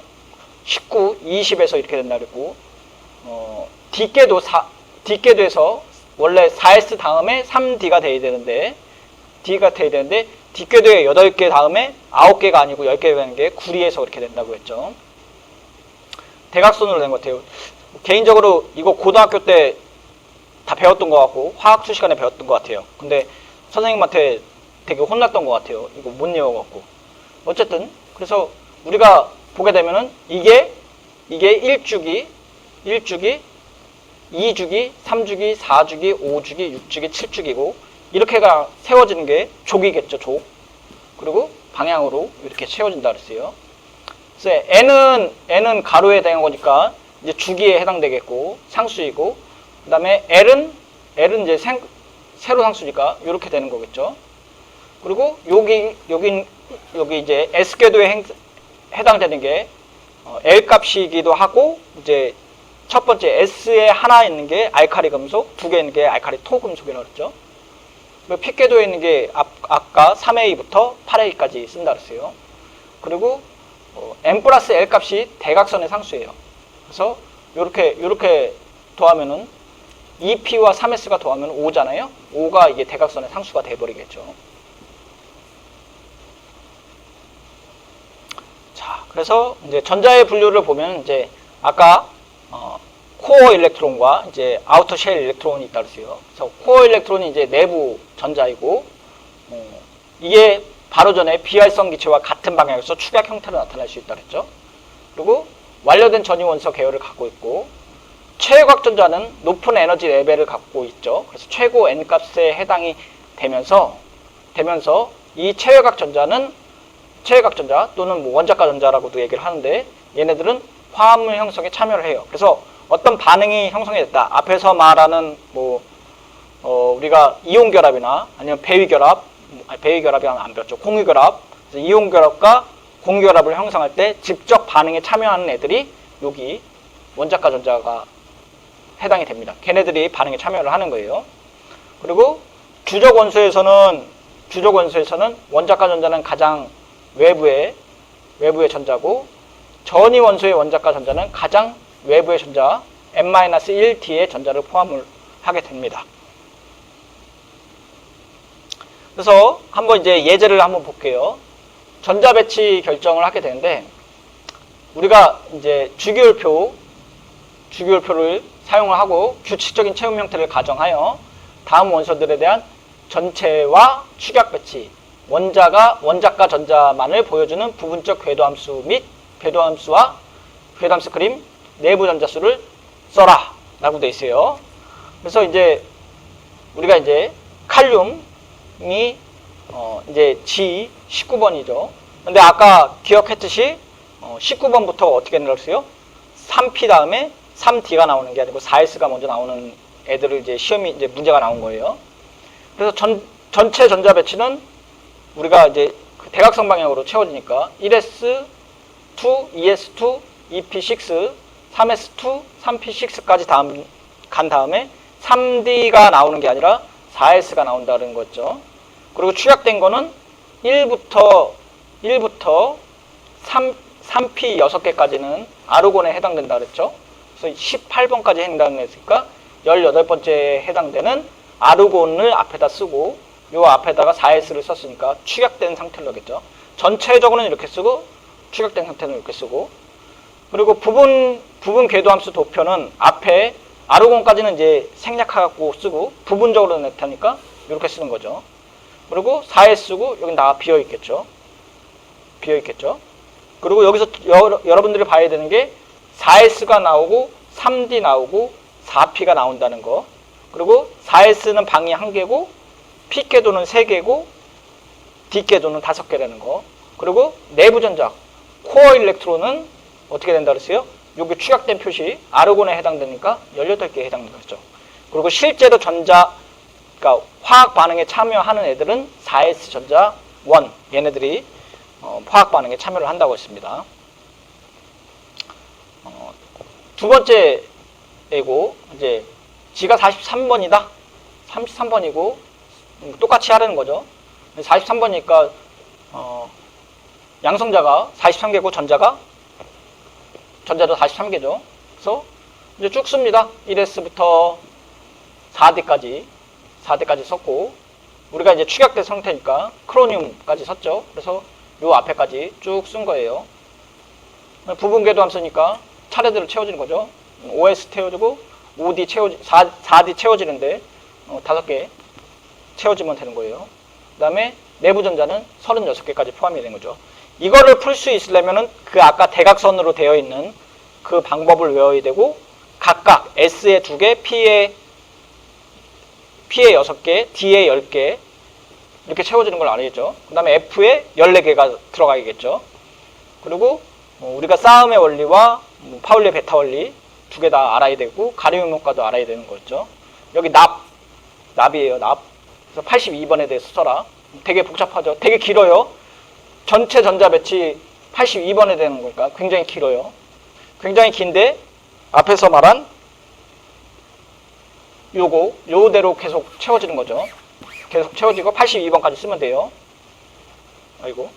19, 20에서 이렇게 된다 그랬고, D궤도에서 원래 4S 다음에 3D가 돼야 되는데, D궤도에 8개 다음에 9개가 아니고 10개가 되는 게 구리에서 그렇게 된다고 했죠. 대각선으로 된 것 같아요. 개인적으로 이거 고등학교 때 다 배웠던 것 같고, 화학수 시간에 배웠던 것 같아요. 근데 선생님한테 되게 혼났던 것 같아요. 이거 못 외워갖고. 어쨌든, 그래서 우리가 보게 되면은 이게 1주기, 2주기, 3주기, 4주기, 5주기, 6주기, 7주기고, 이렇게가 세워지는 게 족이겠죠, 족. 그리고 방향으로 이렇게 채워진다 그랬어요. 그래서 N은 가로에 대한 거니까 이제 주기에 해당되겠고, 상수이고, 그 다음에 L은 이제 세로 상수니까 이렇게 되는 거겠죠. 그리고 여기 이제 S궤도에 해당되는 게 L 값이기도 하고, 이제 첫 번째 S에 하나 있는 게 알카리 금속, 두 개 있는 게 알카리 토 금속이라고 그랬죠. P궤도에 있는 게 아까 3A부터 8A까지 쓴다 그랬어요. 그리고 M 플러스 L 값이 대각선의 상수예요. 그래서 요렇게 더하면은 2P와 3S가 더하면 5잖아요. 5가 이게 대각선의 상수가 돼버리겠죠. 자, 그래서 이제 전자의 분류를 보면 이제 아까 코어 일렉트론과 이제 아우터 쉘 일렉트론이 있다 그랬어요. 그래서 코어 일렉트론이 이제 내부 전자이고, 이게 바로 전에 비활성 기체와 같은 방향에서 축약 형태로 나타날 수 있다 그랬죠. 그리고 완료된 전위 원소 계열을 갖고 있고, 최외곽 전자는 높은 에너지 레벨을 갖고 있죠. 그래서 최고 N 값에 해당이 되면서 이 최외곽 전자 또는 뭐 원자가 전자라고도 얘기를 하는데, 얘네들은 화합물 형성에 참여를 해요. 그래서 어떤 반응이 형성이 됐다. 앞에서 말하는 우리가 이온 결합이나 아니면 배위 결합이 안 배웠죠. 공유 결합. 이온 결합과 공유결합을 형성할 때 직접 반응에 참여하는 애들이 여기 원자과 전자가 해당이 됩니다. 걔네들이 반응에 참여를 하는 거예요. 그리고 주적 원소에서는 원자과 전자는 가장 외부의 전자고, 전위 원소의 원자과 전자는 가장 외부의 전자 n-1D의 전자를 포함을 하게 됩니다. 그래서 한번 이제 예제를 한번 볼게요. 전자 배치 결정을 하게 되는데, 우리가 이제 주기율표를 사용을 하고 규칙적인 채움 형태를 가정하여 다음 원소들에 대한 전체와 축약 배치, 원자과 전자만을 보여주는 부분적 궤도함수 및 궤도함수와 궤도함수 그림, 내부 전자수를 써라 라고 되어 있어요. 그래서 이제 우리가 이제 칼륨이 이제 G19번이죠. 근데 아까 기억했듯이 19번부터 어떻게 늘었어요? 3P 다음에 3D가 나오는 게 아니고 4S가 먼저 나오는 애들을 이제 시험이 이제 문제가 나온 거예요. 그래서 전체 전자 배치는 우리가 이제 그 대각선 방향으로 채워지니까 1S2, 2S2, 2P6, 3S2, 3P6까지 간 다음에 3D가 나오는 게 아니라 4S가 나온다는 거죠. 그리고 축약된 거는 1부터 3P 6개까지는 아르곤에 해당된다 그랬죠. 그래서 18번까지 해당됐으니까 18번째에 해당되는 아르곤을 앞에다 쓰고, 요 앞에다가 4S를 썼으니까 축약된 상태로 하겠죠. 전체적으로는 이렇게 쓰고 축약된 상태는 이렇게 쓰고, 그리고 부분 궤도함수 도표는 앞에 아르곤까지는 이제 생략하고 쓰고 부분적으로 나타나니까 이렇게 쓰는 거죠. 그리고 4S고 여기 다 비어 있겠죠. 그리고 여기서 여러분들이 봐야 되는 게 4S가 나오고 3D 나오고 4P가 나온다는 거. 그리고 4S는 방이 1개고 P궤도는 3개고 D궤도는 5개라는 거. 그리고 내부 전자 코어 일렉트론은 어떻게 된다 그랬어요? 여기 축약된 표시 아르곤에 해당되니까 18개에 해당되는 거죠. 그리고 실제로 그러니까 화학 반응에 참여하는 애들은 4S 전자 1, 얘네들이 화학 반응에 참여를 한다고 했습니다. 두 번째 애고, 이제 G가 43번이다. 33번이고 똑같이 하라는 거죠. 43번이니까 양성자가 43개고 전자도 43개죠. 그래서 이제 쭉 씁니다. 1S부터 4D까지 썼고, 우리가 이제 축약된 상태니까 크로늄까지 썼죠. 그래서 요 앞에까지 쭉 쓴 거예요. 부분 궤도함수니까 차례대로 채워지는 거죠. OS 채워지고 4D 채워지는데 5개 채워지면 되는 거예요. 그 다음에 내부 전자는 36개까지 포함이 되는 거죠. 이거를 풀 수 있으려면은 그 아까 대각선으로 되어 있는 그 방법을 외워야 되고, 각각 S에 2개, P에 6개, D에 10개 이렇게 채워지는 걸 알아야죠. 그 다음에 F에 14개가 들어가야겠죠. 그리고 우리가 싸움의 원리와 파울리의 베타 원리 2개 다 알아야 되고, 가리움 효과도 알아야 되는 거죠. 여기 납이에요. 그래서 82번에 대해서 써라. 되게 복잡하죠. 되게 길어요. 전체 전자 배치 82번에 되는 거니까 굉장히 길어요. 굉장히 긴데 앞에서 말한 요대로 계속 채워지는 거죠. 계속 채워지고 82번까지 쓰면 돼요. 아이고.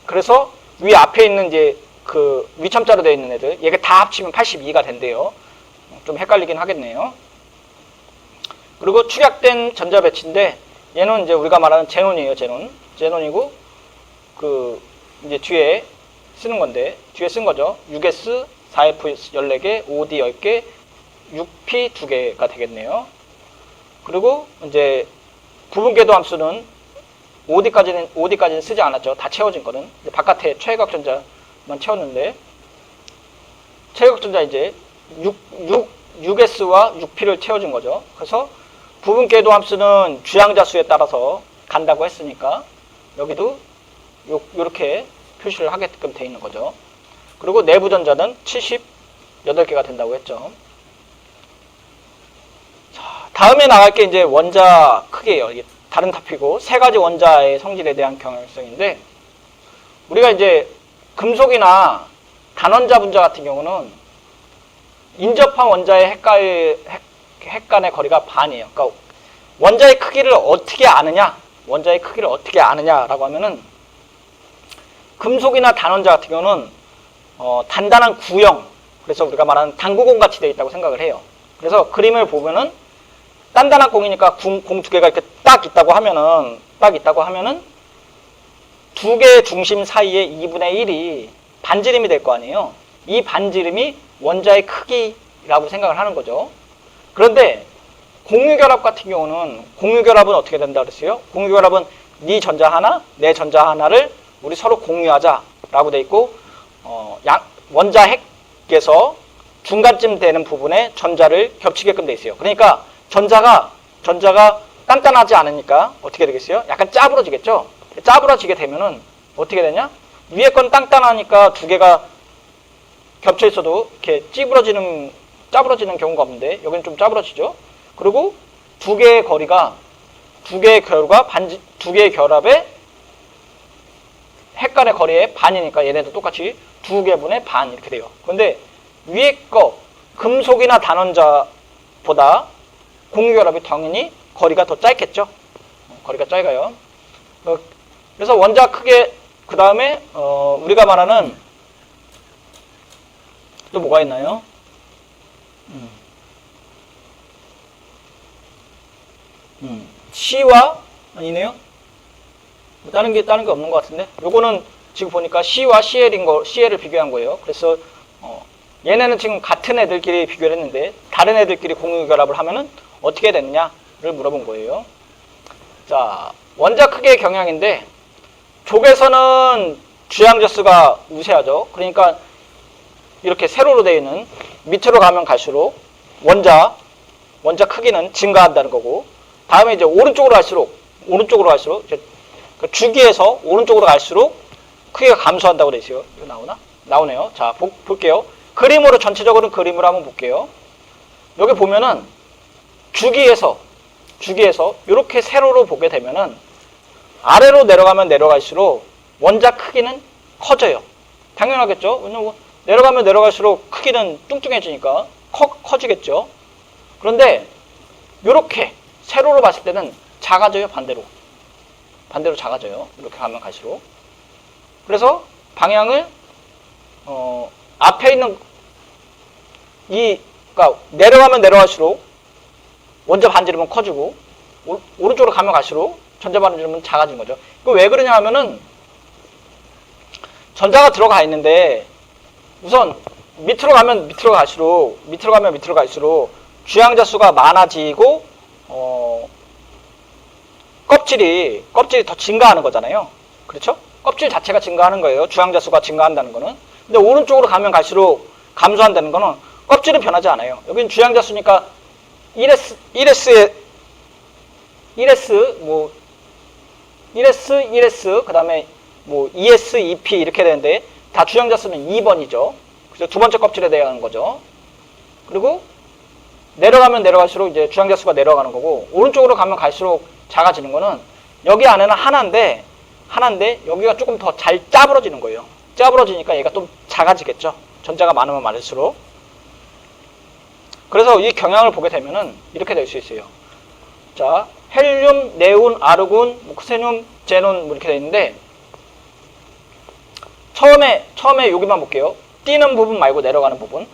그래서 위 앞에 있는 이제 그 위첨자로 되어 있는 애들, 얘가 다 합치면 82가 된대요. 좀 헷갈리긴 하겠네요. 그리고 축약된 전자 배치인데, 얘는 이제 우리가 말하는 제논이에요. 제논이고, 그 이제 뒤에 쓰는 건데, 뒤에 쓴 거죠. 6S, 4F 14개, 5D 10개, 6P 2개가 되겠네요. 그리고 이제 부분궤도 함수는 OD까지는 쓰지 않았죠. 다 채워진 거는. 이제 바깥에 최외곽 전자만 채웠는데, 최외곽 전자 이제 6S와 6P를 채워준 거죠. 그래서 부분궤도 함수는 주양자 수에 따라서 간다고 했으니까 여기도 요렇게 표시를 하게끔 돼 있는 거죠. 그리고 내부 전자는 78개가 된다고 했죠. 자, 다음에 나갈 게 이제 원자 크기예요. 이게 다른 탑이고, 3가지 원자의 성질에 대한 경향성인데, 우리가 이제 금속이나 단원자 분자 같은 경우는 인접한 원자의 핵 간의 거리가 반이에요. 그러니까 원자의 크기를 어떻게 아느냐? 원자의 크기를 어떻게 아느냐라고 하면은 금속이나 단원자 같은 경우는 단단한 구형, 그래서 우리가 말하는 당구공 같이 되어 있다고 생각을 해요. 그래서 그림을 보면은 단단한 공이니까 공 두 개가 이렇게 딱 있다고 하면은 두 개의 중심 사이에 2분의 1이 반지름이 될 거 아니에요. 이 반지름이 원자의 크기라고 생각을 하는 거죠. 그런데 공유결합 같은 경우는 공유결합은 어떻게 된다 그랬어요? 공유결합은 네 전자 하나, 내 전자 하나를 우리 서로 공유하자라고 돼 있고 원자 핵에서 중간쯤 되는 부분에 전자를 겹치게끔 돼 있어요. 그러니까 전자가 단단하지 않으니까 어떻게 되겠어요? 약간 짜부러지겠죠? 짜부러지게 되면은 어떻게 되냐? 위에 건 단단하니까 두 개가 겹쳐 있어도 이렇게 짜부러지는 경우가 없는데 여기는 좀 짜부러지죠? 그리고 두 개의 결합의 핵 간의 거리의 반이니까 얘네도 똑같이 2개분의 반 이렇게 돼요. 그런데 위에 거 금속이나 단원자보다 공유결합이 당연히 거리가 더 짧겠죠. 거리가 짧아요. 그래서 원자 크게 그 다음에 우리가 말하는 또 뭐가 있나요? C와 아니네요. 다른 게 없는 것 같은데. 요거는 지금 보니까 C와 CL을 비교한 거예요. 그래서 얘네는 지금 같은 애들끼리 비교를 했는데 다른 애들끼리 공유 결합을 하면은 어떻게 되느냐를 물어본 거예요. 자, 원자 크기의 경향인데 족에서는 주양자수가 우세하죠. 그러니까 이렇게 세로로 되어 있는 밑으로 가면 갈수록 원자 크기는 증가한다는 거고, 다음에 이제 오른쪽으로 갈수록 이제 주기에서 오른쪽으로 갈수록 크기가 감소한다고 되어 있어요. 이거 나오나? 나오네요. 자, 볼게요. 그림으로 전체적으로 그림으로 한번 볼게요. 여기 보면은 주기에서 이렇게 세로로 보게 되면은 아래로 내려가면 내려갈수록 원자 크기는 커져요. 당연하겠죠. 왜냐면 내려가면 내려갈수록 크기는 뚱뚱해지니까 커지겠죠. 그런데 이렇게 세로로 봤을 때는 작아져요. 반대로 작아져요. 이렇게 가면 갈수록. 그래서 방향을 앞에 있는 그러니까 내려가면 내려갈수록 원자 반지름은 커지고 오른쪽으로 가면 갈수록 전자 반지름은 작아진 거죠. 이거 왜 그러냐 하면은 전자가 들어가 있는데 우선 밑으로 가면 밑으로 갈수록 주양자 수가 많아지고 껍질이 더 증가하는 거잖아요. 그렇죠? 껍질 자체가 증가하는 거예요. 주양자 수가 증가한다는 거는. 근데 오른쪽으로 가면 갈수록 감소한다는 거는 껍질은 변하지 않아요. 여기는 주양자 수니까 1S 그다음에 뭐 2S, 2P 이렇게 되는데 다 주양자 수는 2번이죠. 그래서 두 번째 껍질에 대한 거죠. 그리고 내려가면 내려갈수록 이제 주양자 수가 내려가는 거고, 오른쪽으로 가면 갈수록 작아지는 거는 여기 안에는 하나인데 여기가 조금 더 잘 짜부러지는 거예요. 짜부러지니까 얘가 좀 작아지겠죠. 전자가 많으면 많을수록. 그래서 이 경향을 보게 되면은 이렇게 될 수 있어요. 자, 헬륨, 네온, 아르곤, 크세늄, 제논 이렇게 되어 있는데 처음에 여기만 볼게요. 뛰는 부분 말고 내려가는 부분.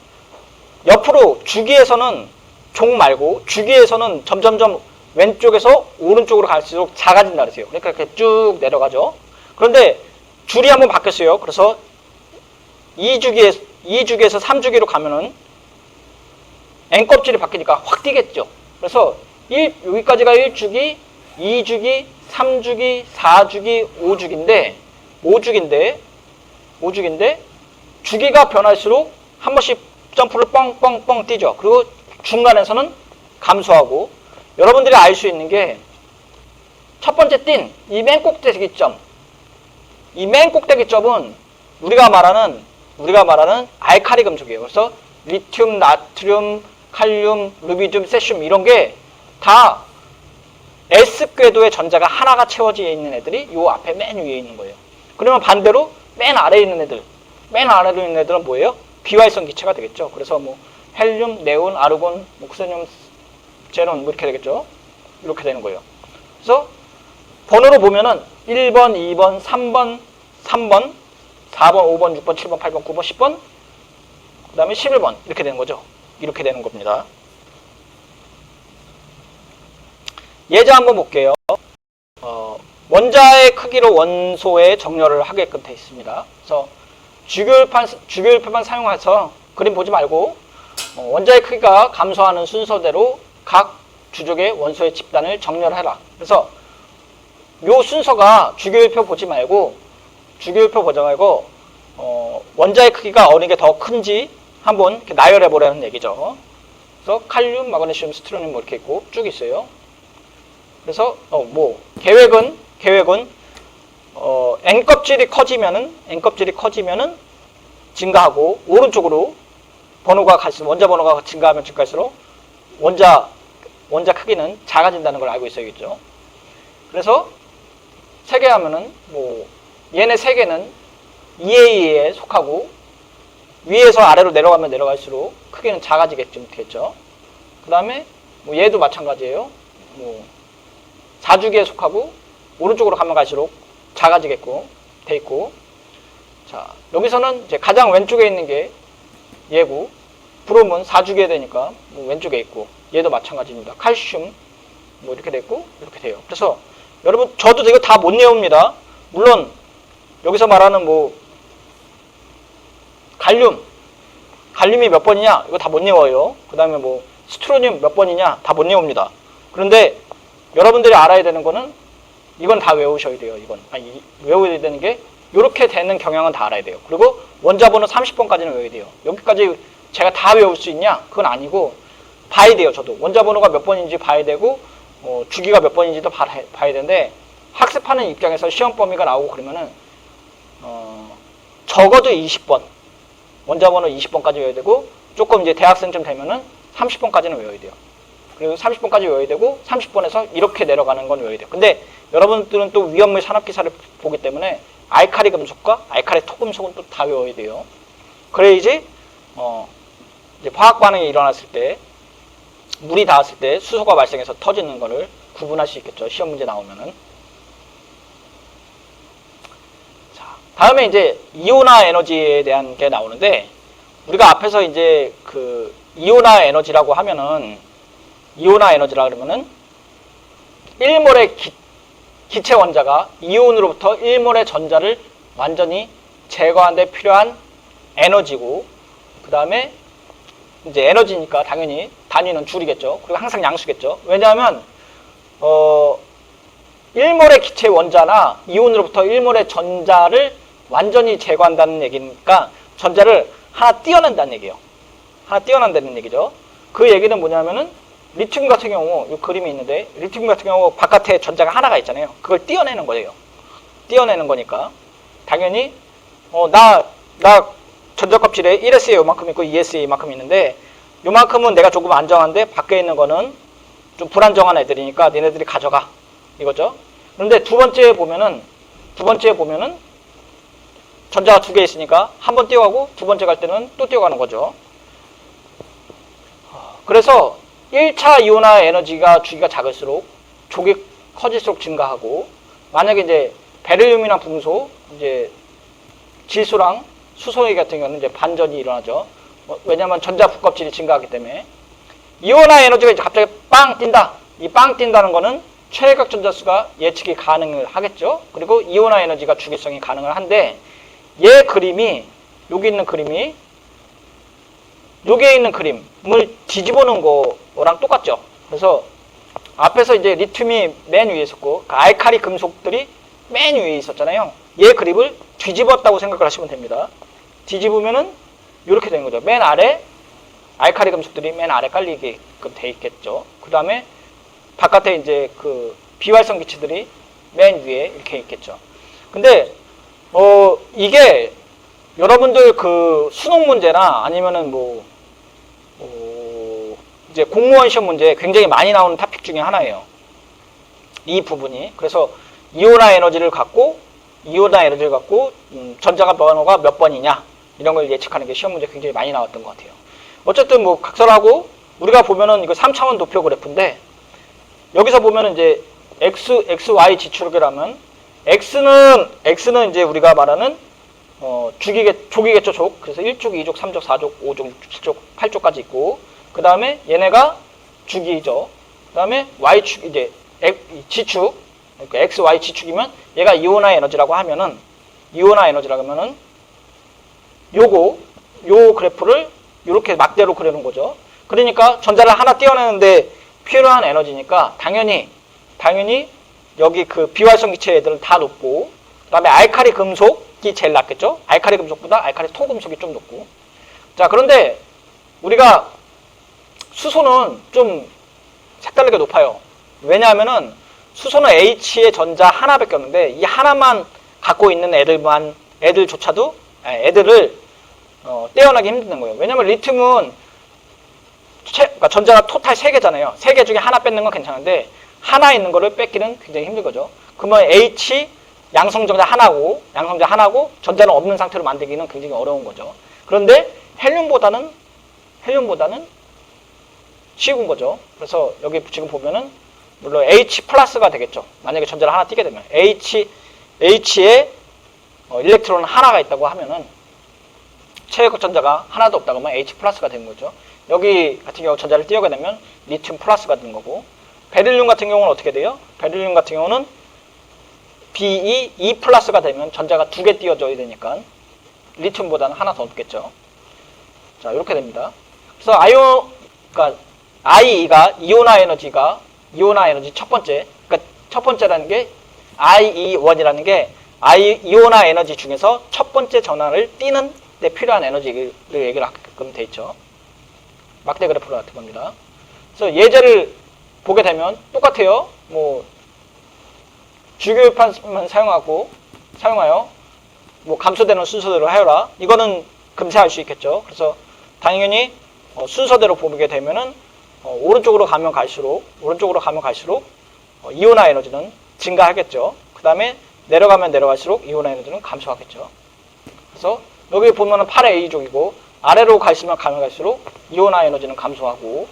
옆으로 주기에서는 종 말고 주기에서는 점점점 왼쪽에서 오른쪽으로 갈수록 작아진다 그랬어요. 그러니까 이렇게 쭉 내려가죠. 그런데 줄이 한번 바뀌었어요. 그래서 2주기에서 3주기로 가면은 N껍질이 바뀌니까 확 뛰겠죠. 그래서 여기까지가 1주기, 2주기, 3주기, 4주기, 5주기인데 주기가 변할수록 한 번씩 점프를 뻥뻥뻥 뛰죠. 그리고 중간에서는 감소하고, 여러분들이 알 수 있는 게 첫 번째 띈 이 맨 꼭대기점, 이 맨 꼭대기점은 우리가 말하는 알카리 금속이에요. 그래서 리튬, 나트륨, 칼륨, 루비듐, 세슘 이런 게 다 S 궤도의 전자가 하나가 채워져 있는 애들이 요 앞에 맨 위에 있는 거예요. 그러면 반대로 맨 아래에 있는 애들, 맨 아래에 있는 애들은 뭐예요? 비활성 기체가 되겠죠. 그래서 뭐 헬륨, 네온, 아르곤, 목세늄, 제논 뭐 이렇게 되겠죠. 이렇게 되는 거예요. 그래서 번호로 보면은 1번, 2번, 3번, 4번, 5번, 6번, 7번, 8번, 9번, 10번, 그 다음에 11번 이렇게 되는 거죠. 이렇게 되는 겁니다. 예제 한번 볼게요. 원자의 크기로 원소의 정렬을 하게끔 되어 있습니다. 그래서 주교율표만 사용해서 그림 보지 말고 원자의 크기가 감소하는 순서대로 각 주족의 원소의 집단을 정렬해라. 그래서 요 순서가 주교율표 보지 말고 원자의 크기가 어느 게 더 큰지 한번 이렇게 나열해 보라는 얘기죠. 그래서 칼륨, 마그네슘, 스트론륨 뭐 이렇게 있고 쭉 있어요. 그래서 계획은 N 껍질이 커지면은 증가하고 오른쪽으로 원자 번호가 증가하면 증가할수록 원자 크기는 작아진다는 걸 알고 있어야겠죠. 그래서 세 개 하면은 얘네 세 개는 EA에 속하고 위에서 아래로 내려가면 내려갈수록 크기는 작아지겠죠. 그 다음에 얘도 마찬가지예요. 4주기에 속하고 오른쪽으로 가면 갈수록 작아지겠고 돼 있고, 자 여기서는 이제 가장 왼쪽에 있는 게 얘고, 브롬은 4주기에 되니까 왼쪽에 있고, 얘도 마찬가지입니다. 칼슘 이렇게 됐고 이렇게 돼요. 그래서 여러분 저도 이거 다 못 외웁니다. 물론 여기서 말하는 갈륨이 몇 번이냐 이거 다 못 외워요. 그 다음에 스트로늄 몇 번이냐 다 못 외웁니다. 그런데 여러분들이 알아야 되는 거는 이건 다 외우셔야 돼요. 외워야 되는 게 이렇게 되는 경향은 다 알아야 돼요. 그리고 원자번호 30번까지는 외워야 돼요. 여기까지 제가 다 외울 수 있냐? 그건 아니고 봐야 돼요. 저도 원자번호가 몇 번인지 봐야 되고 주기가 몇 번인지도 봐야 되는데, 학습하는 입장에서 시험 범위가 나오고 그러면은 적어도 20번 원자번호 20번까지 외워야 되고, 조금 이제 대학생쯤 되면은 30번까지는 외워야 돼요. 그리고 30번까지 외워야 되고 30번에서 이렇게 내려가는 건 외워야 돼요. 근데 여러분들은 또 위험물 산업기사를 보기 때문에 알카리 금속과 알카리 토금속은 또 다 외워야 돼요. 그래야지 이제 화학 반응이 일어났을 때, 물이 닿았을 때 수소가 발생해서 터지는 거를 구분할 수 있겠죠. 시험 문제 나오면은. 자, 다음에 이제 이온화 에너지에 대한 게 나오는데, 우리가 앞에서 이제 그 이온화 에너지라고 그러면은 1몰의 기체 원자가 이온으로부터 1몰의 전자를 완전히 제거하는 데 필요한 에너지고, 그 다음에 이제 에너지니까 당연히 단위는 줄이겠죠. 그리고 항상 양수겠죠. 왜냐하면 1몰의 기체 원자나 이온으로부터 1몰의 전자를 완전히 제거한다는 얘기니까 전자를 하나 띄어낸다는 얘기예요. 하나 띄어낸다는 얘기죠. 그 얘기는 뭐냐면은 리튬 같은 경우, 이 그림이 있는데, 리튬 같은 경우 바깥에 전자가 하나가 있잖아요. 그걸 띄어내는 거예요. 띄어내는 거니까 당연히 나 전자 껍질에 1S에 요만큼 있고 2S에 이만큼 있는데, 요만큼은 내가 조금 안정한데 밖에 있는 거는 좀 불안정한 애들이니까 니네들이 가져가, 이거죠. 그런데 두 번째에 보면은 전자가 두 개 있으니까 한 번 띄어가고 두 번째 갈 때는 또 띄어가는 거죠. 그래서 1차 이온화 에너지가 주기가 작을수록 족이 커질수록 증가하고, 만약에 이제 베릴륨이나 붕소, 이제 질소랑 수소액 같은 경우는 이제 반전이 일어나죠. 왜냐하면 전자 부껍질이 증가하기 때문에. 이온화 에너지가 이제 갑자기 빵 뛴다. 이 빵 뛴다는 거는 최외각 전자수가 예측이 가능을 하겠죠. 그리고 이온화 에너지가 주기성이 가능을 한데, 얘 그림이, 여기 있는 그림이 여기에 있는 그림을 뒤집어 놓은 거랑 똑같죠. 그래서 앞에서 이제 리튬이 맨 위에 있었고 알카리 금속들이 맨 위에 있었잖아요. 얘 그림을 뒤집었다고 생각을 하시면 됩니다. 뒤집으면은 이렇게 되는 거죠. 맨 아래 알카리 금속들이 맨 아래 깔리게끔 돼 있겠죠. 그 다음에 바깥에 이제 그 비활성 기체들이 맨 위에 이렇게 있겠죠. 근데 이게 여러분들 그 수능 문제나 아니면은 이제 공무원 시험 문제에 굉장히 많이 나오는 토픽 중에 하나예요. 이 부분이. 그래서 이온화 에너지를 갖고 이온화 에너지를 갖고 전자가 번호가 몇 번이냐 이런 걸 예측하는 게 시험 문제 굉장히 많이 나왔던 것 같아요. 어쨌든 뭐 각설하고 우리가 보면은 이거 3차원 도표 그래프인데 여기서 보면은 이제 x, y 지출이라면 x는 이제 우리가 말하는 조기겠죠, 족. 그래서 1족, 2족, 3족, 4족, 5족, 7족, 8족까지 있고 그 다음에 얘네가 주기죠. 그 다음에 y축 이제 지축, 그러니까 x, y 지축이면 얘가 이온화 에너지라고 하면은 요 그래프를 이렇게 막대로 그리는 거죠. 그러니까 전자를 하나 띄어내는데 필요한 에너지니까 당연히 여기 그 비활성 기체 애들은 다 높고 그 다음에 알카리 금속이 제일 낮겠죠. 알카리 금속보다 알카리 토금속이 좀 높고. 자, 그런데 우리가 수소는 좀 색다르게 높아요. 왜냐하면은 수소는 H의 전자 하나밖에 없는데 이 하나만 갖고 있는 애들을 떼어나기 힘든 거예요. 왜냐면 리튬은 그러니까 전자가 토탈 3개잖아요. 3개 중에 하나 뺏는 건 괜찮은데 하나 있는 거를 뺏기는 굉장히 힘든 거죠. 그러면 H 양성전자 하나고 전자는 없는 상태로 만들기는 굉장히 어려운 거죠. 그런데 헬륨보다는 쉬운 거죠. 그래서 여기 지금 보면은 물론 H 플러스가 되겠죠. 만약에 전자를 하나 띄게 되면 H에 일렉트론 하나가 있다고 하면은 최고 전자가 하나도 없다 그러면 H 플러스가 되는 거죠. 여기 같은 경우 전자를 띄우게 되면 리튬 플러스가 되는 거고 베릴륨 같은 경우는 어떻게 돼요? 베릴륨 같은 경우는 E 플러스가 되면 전자가 2개 띄워져야 되니까 리튬보다는 하나 더 높겠죠. 자, 이렇게 됩니다. 그래서 그러니까 IE가 이온화 에너지 첫 번째, 그러니까 첫 번째라는 게 IE1이라는 게 이온화 에너지 중에서 첫 번째 전환을 띄는 데 필요한 에너지를 얘기를 하게끔 돼 있죠. 막대 그래프로 나타난 겁니다. 그래서 예제를 보게 되면 똑같아요. 뭐 주교율판만 사용하여 뭐 감소되는 순서대로 하여라. 이거는 금세 알 수 있겠죠. 그래서 당연히 순서대로 보게 되면은 오른쪽으로 가면 갈수록 이온화 에너지는 증가하겠죠. 그 다음에 내려가면 내려갈수록 이온화 에너지는 감소하겠죠. 그래서 여기 보면은 8의 A족이고 아래로 가면 갈수록 이온화 에너지는 감소하고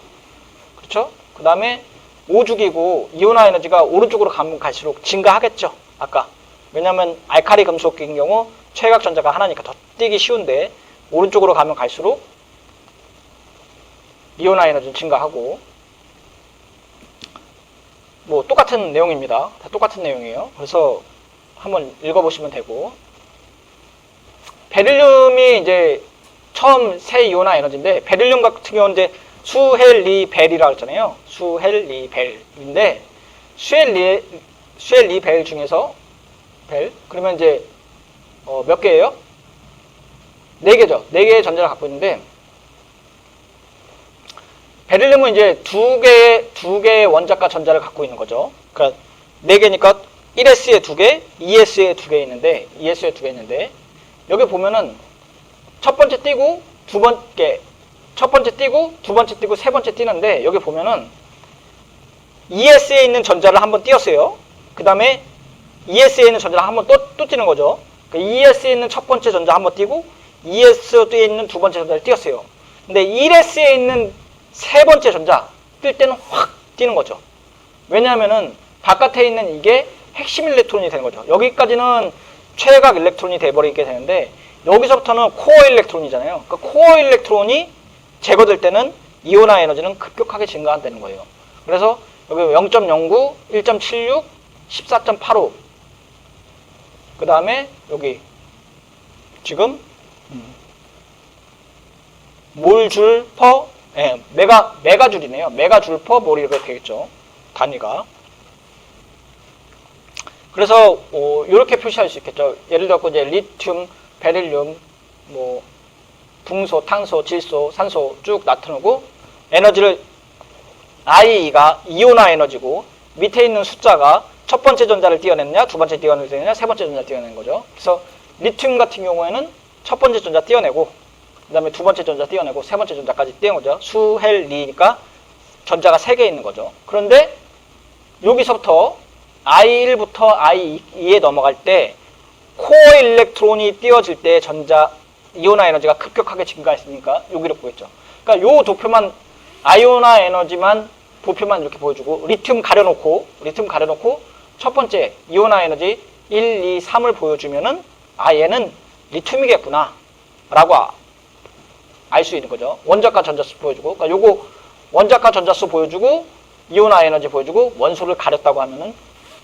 그렇죠? 그 다음에 5죽이고 이온화 에너지가 오른쪽으로 가면 갈수록 증가하겠죠. 아까 왜냐하면 알카리 금속인 경우 최각 전자가 하나니까 더 띄기 쉬운데 오른쪽으로 가면 갈수록 이온화 에너지는 증가하고 뭐 똑같은 내용입니다. 다 똑같은 내용이에요. 그래서 한번 읽어보시면 되고 베릴륨이 이제 처음 새 이온화 에너지인데 베릴륨 같은 경우는 이제 수헬리벨이라고 했잖아요. 수헬리벨인데 수헬리벨 중에서 그러면 이제 몇 개예요? 4개죠. 4개의 전자를 갖고 있는데 베릴륨은 이제 두 개의 원자가 전자를 갖고 있는 거죠. 그러니까 4개니까 1S에 2개, 2S에 2개 있는데 여기 보면은 첫 번째 띄고 두 번째 띄고 세 번째 띄는데 여기 보면은 ES에 있는 전자를 한번 띄었어요. 그 다음에 ES에 있는 전자를 한번 또 띄는 거죠. 그러니까 ES에 있는 첫 번째 전자 한번 띄고 ES에 있는 두 번째 전자를 띄었어요. 근데 1S에 있는 세 번째 전자 뜰 때는 확 띄는 거죠. 왜냐하면은 바깥에 있는 이게 핵심 일렉트론이 되는 거죠. 여기까지는 최각 일렉트론이 돼버리게 되는데 여기서부터는 코어 일렉트론이잖아요. 그러니까 코어 일렉트론이 제거될 때는 이온화 에너지는 급격하게 증가한다는 거예요. 그래서 여기 0.09, 1.76, 14.85 그 다음에 여기 지금 몰줄 퍼 메가줄이네요. 메가줄 퍼 몰 이렇게 되겠죠. 단위가. 그래서 이렇게 표시할 수 있겠죠. 예를 들어 이제 리튬, 베릴륨, 뭐 붕소, 탄소, 질소, 산소 쭉 나타내고 에너지를 IE가 이온화 에너지고 밑에 있는 숫자가 첫 번째 전자를 띄어냈느냐, 두 번째 띄어냈느냐, 세 번째 전자 띄어낸 거죠. 그래서 리튬 같은 경우에는 첫 번째 전자 띄어내고 그 다음에 두 번째 전자 띄어내고 세 번째 전자까지 띄운 거죠. 수헬리니까 전자가 3개 있는 거죠. 그런데 여기서부터 I1부터 I2에 넘어갈 때 코어 일렉트론이 띄어질 때 이온화 에너지가 급격하게 증가했으니까 여기를 보겠죠. 그러니까 요 도표만 아이온화 에너지만 도표만 이렇게 보여주고 리튬 가려놓고 첫 번째 이온화 에너지 1, 2, 3을 보여주면은 얘는 리튬이겠구나 라고 알 수 있는 거죠. 원자과 전자수 보여주고, 그러니까 요거 원자과 전자수 보여주고 이온화 에너지 보여주고 원소를 가렸다고 하면은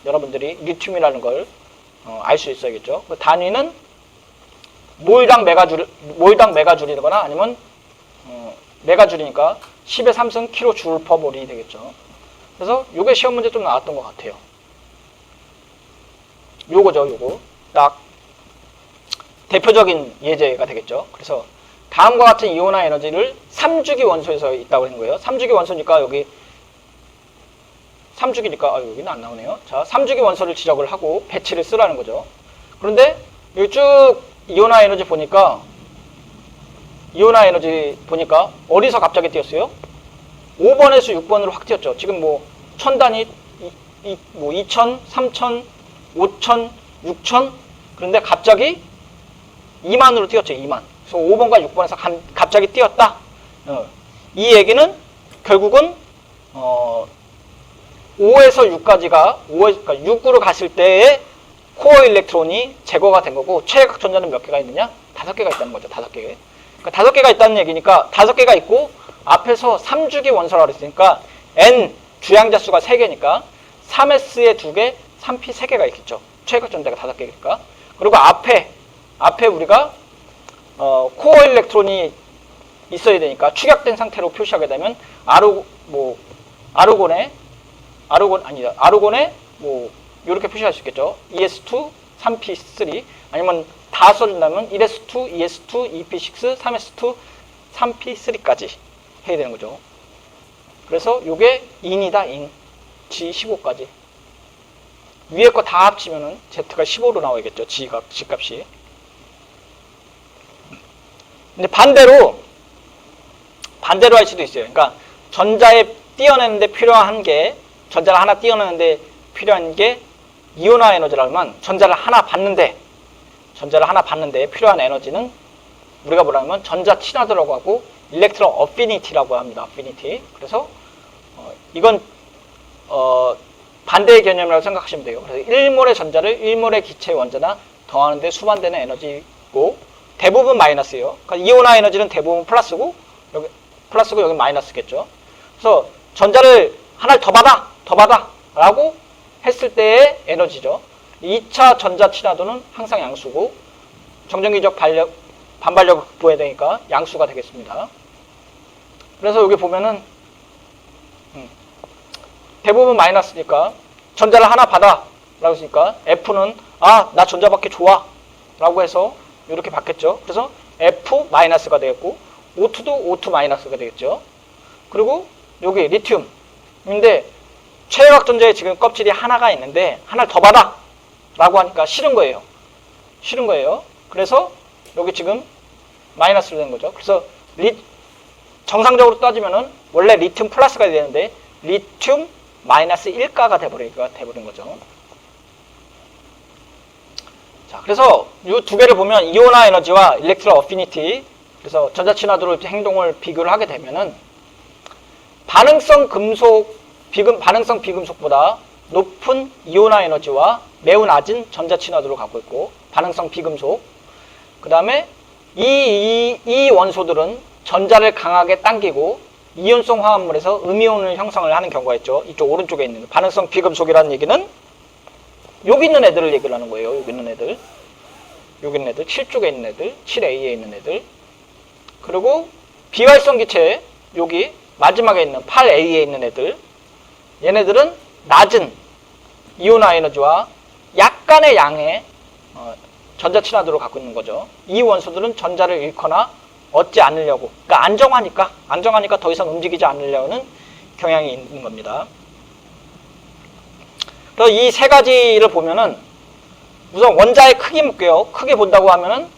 여러분들이 리튬이라는 걸 알 수 있어야겠죠. 그 단위는 몰당 메가줄이거나 아니면 메가줄이니까 10의 3승 킬로줄 퍼 몰이 되겠죠. 그래서 요게 시험 문제 좀 나왔던 것 같아요. 요거죠, 요거. 딱 대표적인 예제가 되겠죠. 그래서 다음과 같은 이온화 에너지를 3주기 원소에서 있다고 하는 거예요. 3주기 원소니까 여기 3주기니까 여기는 안 나오네요. 자, 3주기 원소를 지적을 하고 배치를 쓰라는 거죠. 그런데 여기 쭉 이온화 에너지 보니까 어디서 갑자기 띄었어요? 5번에서 6번으로 확 띄었죠. 지금 뭐 1000단위, 2000, 3000, 5000, 6000 그런데 갑자기 2만으로 띄었죠. 2만. 그래서 5번과 6번에서 갑자기 띄었다. 이 얘기는 결국은 5에서 6까지가 그러니까 6으로 갔을 때의 코어 일렉트론이 제거가 된 거고 최외각 전자는 몇 개가 있느냐? 5개가 있다는 거죠. 5개. 그러니까 5개가 있다는 얘기니까 5개가 있고 앞에서 3주기 원소라고 그랬으니까 N 주양자 수가 3개니까 3S에 2개, 3P 3개가 있겠죠. 최외각 전자가 5개니까. 그리고 앞에 우리가 코어 일렉트론이 있어야 되니까 축약된 상태로 표시하게 되면 아르곤에 뭐 이렇게 표시할 수 있겠죠. ES2, 3P3 아니면 다 써준다면 1S2, ES2, EP6, 3S2, 3P3까지 해야 되는 거죠. 그래서 이게 인이다, 인. G15까지. 위에 거 다 합치면은 Z가 15로 나오겠죠. G값이. 근데 반대로 할 수도 있어요. 그러니까 전자에 띄어내는데 필요한 게 전자를 하나 띄어내는데 필요한 게 이온화 에너지라면 전자를 하나 받는데 필요한 에너지는 우리가 뭐라면 전자 친화도라고 하고 일렉트론 어피니티라고 합니다. 어피니티. 그래서 이건 반대의 개념이라고 생각하시면 돼요. 그래서 1몰의 전자를 1몰의 기체의 원자나 더하는데 수반되는 에너지고 대부분 마이너스예요. 그러니까 이온화 에너지는 대부분 플러스고 여기 마이너스겠죠. 그래서 전자를 하나를 더 받아 라고 했을 때의 에너지죠. 2차 전자 친화도는 항상 양수고 정전기적 반발력을 극복해야 되니까 양수가 되겠습니다. 그래서 여기 보면은 대부분 마이너스니까 전자를 하나 받아 라고 했으니까 F는 나 전자 받기 좋아 라고 해서 이렇게 받겠죠. 그래서 F 마이너스가 되겠고 O2도 O2 마이너스가 되겠죠. 그리고 여기 리튬인데 최외각 전자에 지금 껍질이 하나가 있는데 하나를 더 받아 라고 하니까 싫은 거예요. 그래서 여기 지금 마이너스로 되는 거죠. 그래서 정상적으로 따지면은 원래 리튬 플러스가 되는데 리튬 마이너스 1가가 돼버린 거죠. 자, 그래서 이 두 개를 보면 이온화 에너지와 일렉트론 어피니티, 그래서 전자 친화도로 행동을 비교를 하게 되면은 반응성 비금속보다 높은 이온화 에너지와 매우 낮은 전자 친화도를 갖고 있고, 반응성 비금속. 그 다음에 이 원소들은 전자를 강하게 당기고 이온성 화합물에서 음이온을 형성을 하는 경우가 있죠. 이쪽 오른쪽에 있는 반응성 비금속이라는 얘기는 여기 있는 애들을 얘기를 하는 거예요. 여기 있는 애들 7쪽에 있는 애들, 7A에 있는 애들. 그리고 비활성 기체 여기 마지막에 있는 8A에 있는 애들, 얘네들은 낮은 이온화 에너지와 약간의 양의 전자 친화도를 갖고 있는 거죠. 이 원소들은 전자를 잃거나 얻지 않으려고, 그러니까 안정하니까 더 이상 움직이지 않으려는 경향이 있는 겁니다. 그래서 이 세 가지를 보면은 우선 원자의 크기 볼게요. 크기 본다고 하면은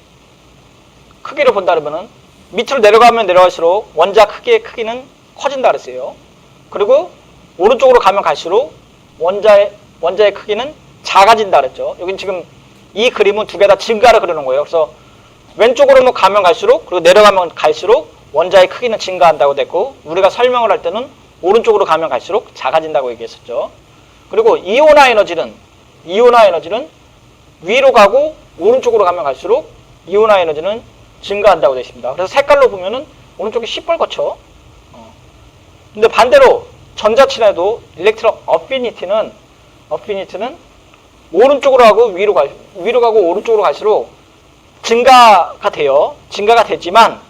크기를 본다 그러면은 밑으로 내려가면 내려갈수록 원자 크기의 크기는 커진다 그랬어요. 그리고 오른쪽으로 가면 갈수록 원자의 크기는 작아진다 그랬죠. 여긴 지금 이 그림은 두 개 다 증가를 그리는 거예요. 그래서 왼쪽으로는 가면 갈수록 그리고 내려가면 갈수록 원자의 크기는 증가한다고 됐고 우리가 설명을 할 때는 오른쪽으로 가면 갈수록 작아진다고 얘기했었죠. 그리고 이온화 에너지는 위로 가고 오른쪽으로 가면 갈수록 이온화 에너지는 증가한다고 되어 있습니다. 그래서 색깔로 보면은 오른쪽이 시뻘겋죠. 근데 반대로 전자친화도 일렉트론 어피니티는 오른쪽으로 가고 위로 가고 오른쪽으로 갈수록 증가가 되지만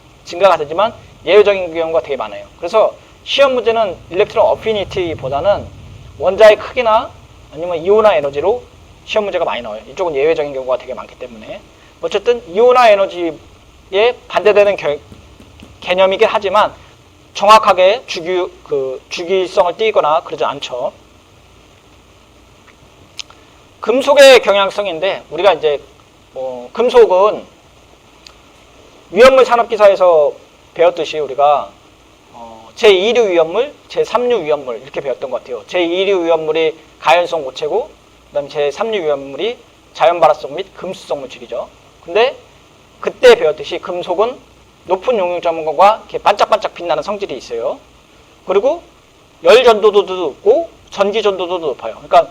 예외적인 경우가 되게 많아요. 그래서 시험 문제는 일렉트론 어피니티보다는 원자의 크기나 아니면 이온화 에너지로 시험 문제가 많이 나와요. 이쪽은 예외적인 경우가 되게 많기 때문에 어쨌든 이온화 에너지에 반대되는 개념이긴 하지만 정확하게 주기성을 띠거나 그러지 않죠. 금속의 경향성인데 우리가 이제 금속은 위험물 산업기사에서 배웠듯이 우리가 제2류 위험물, 제3류 위험물 이렇게 배웠던 것 같아요. 제2류 위험물이 가연성 고체고 그다음에 제3류 위험물이 자연발화성 및 금수성 물질이죠. 근데 그때 배웠듯이 금속은 높은 용융점과 이렇게 반짝반짝 빛나는 성질이 있어요. 그리고 열 전도도 높고 전기 전도도 높아요. 그러니까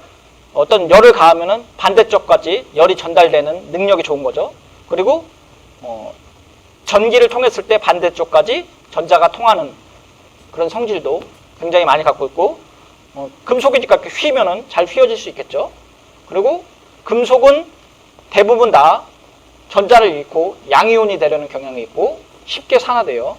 어떤 열을 가하면은 반대쪽까지 열이 전달되는 능력이 좋은 거죠. 그리고 전기를 통했을 때 반대쪽까지 전자가 통하는 그런 성질도 굉장히 많이 갖고 있고 금속이니까 이렇게 휘면은 잘 휘어질 수 있겠죠. 그리고 금속은 대부분 다 전자를 잃고 양이온이 되려는 경향이 있고 쉽게 산화돼요.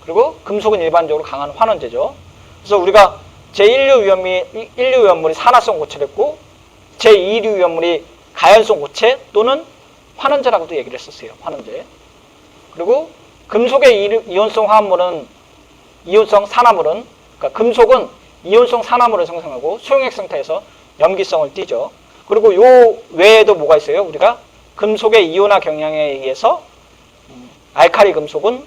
그리고 금속은 일반적으로 강한 환원제죠. 그래서 우리가 제1류 위험물이 산화성 고체랬고 제2류 위험물이 가연성 고체 또는 환원제라고도 얘기를 했었어요. 환원제. 그리고 금속의 이온성 화합물은 이온성 산화물은 그러니까 금속은 이온성 산화물을 생성하고 소용액 상태에서 염기성을 띠죠. 그리고 요 외에도 뭐가 있어요? 우리가 금속의 이온화 경향에 의해서 알칼리 금속은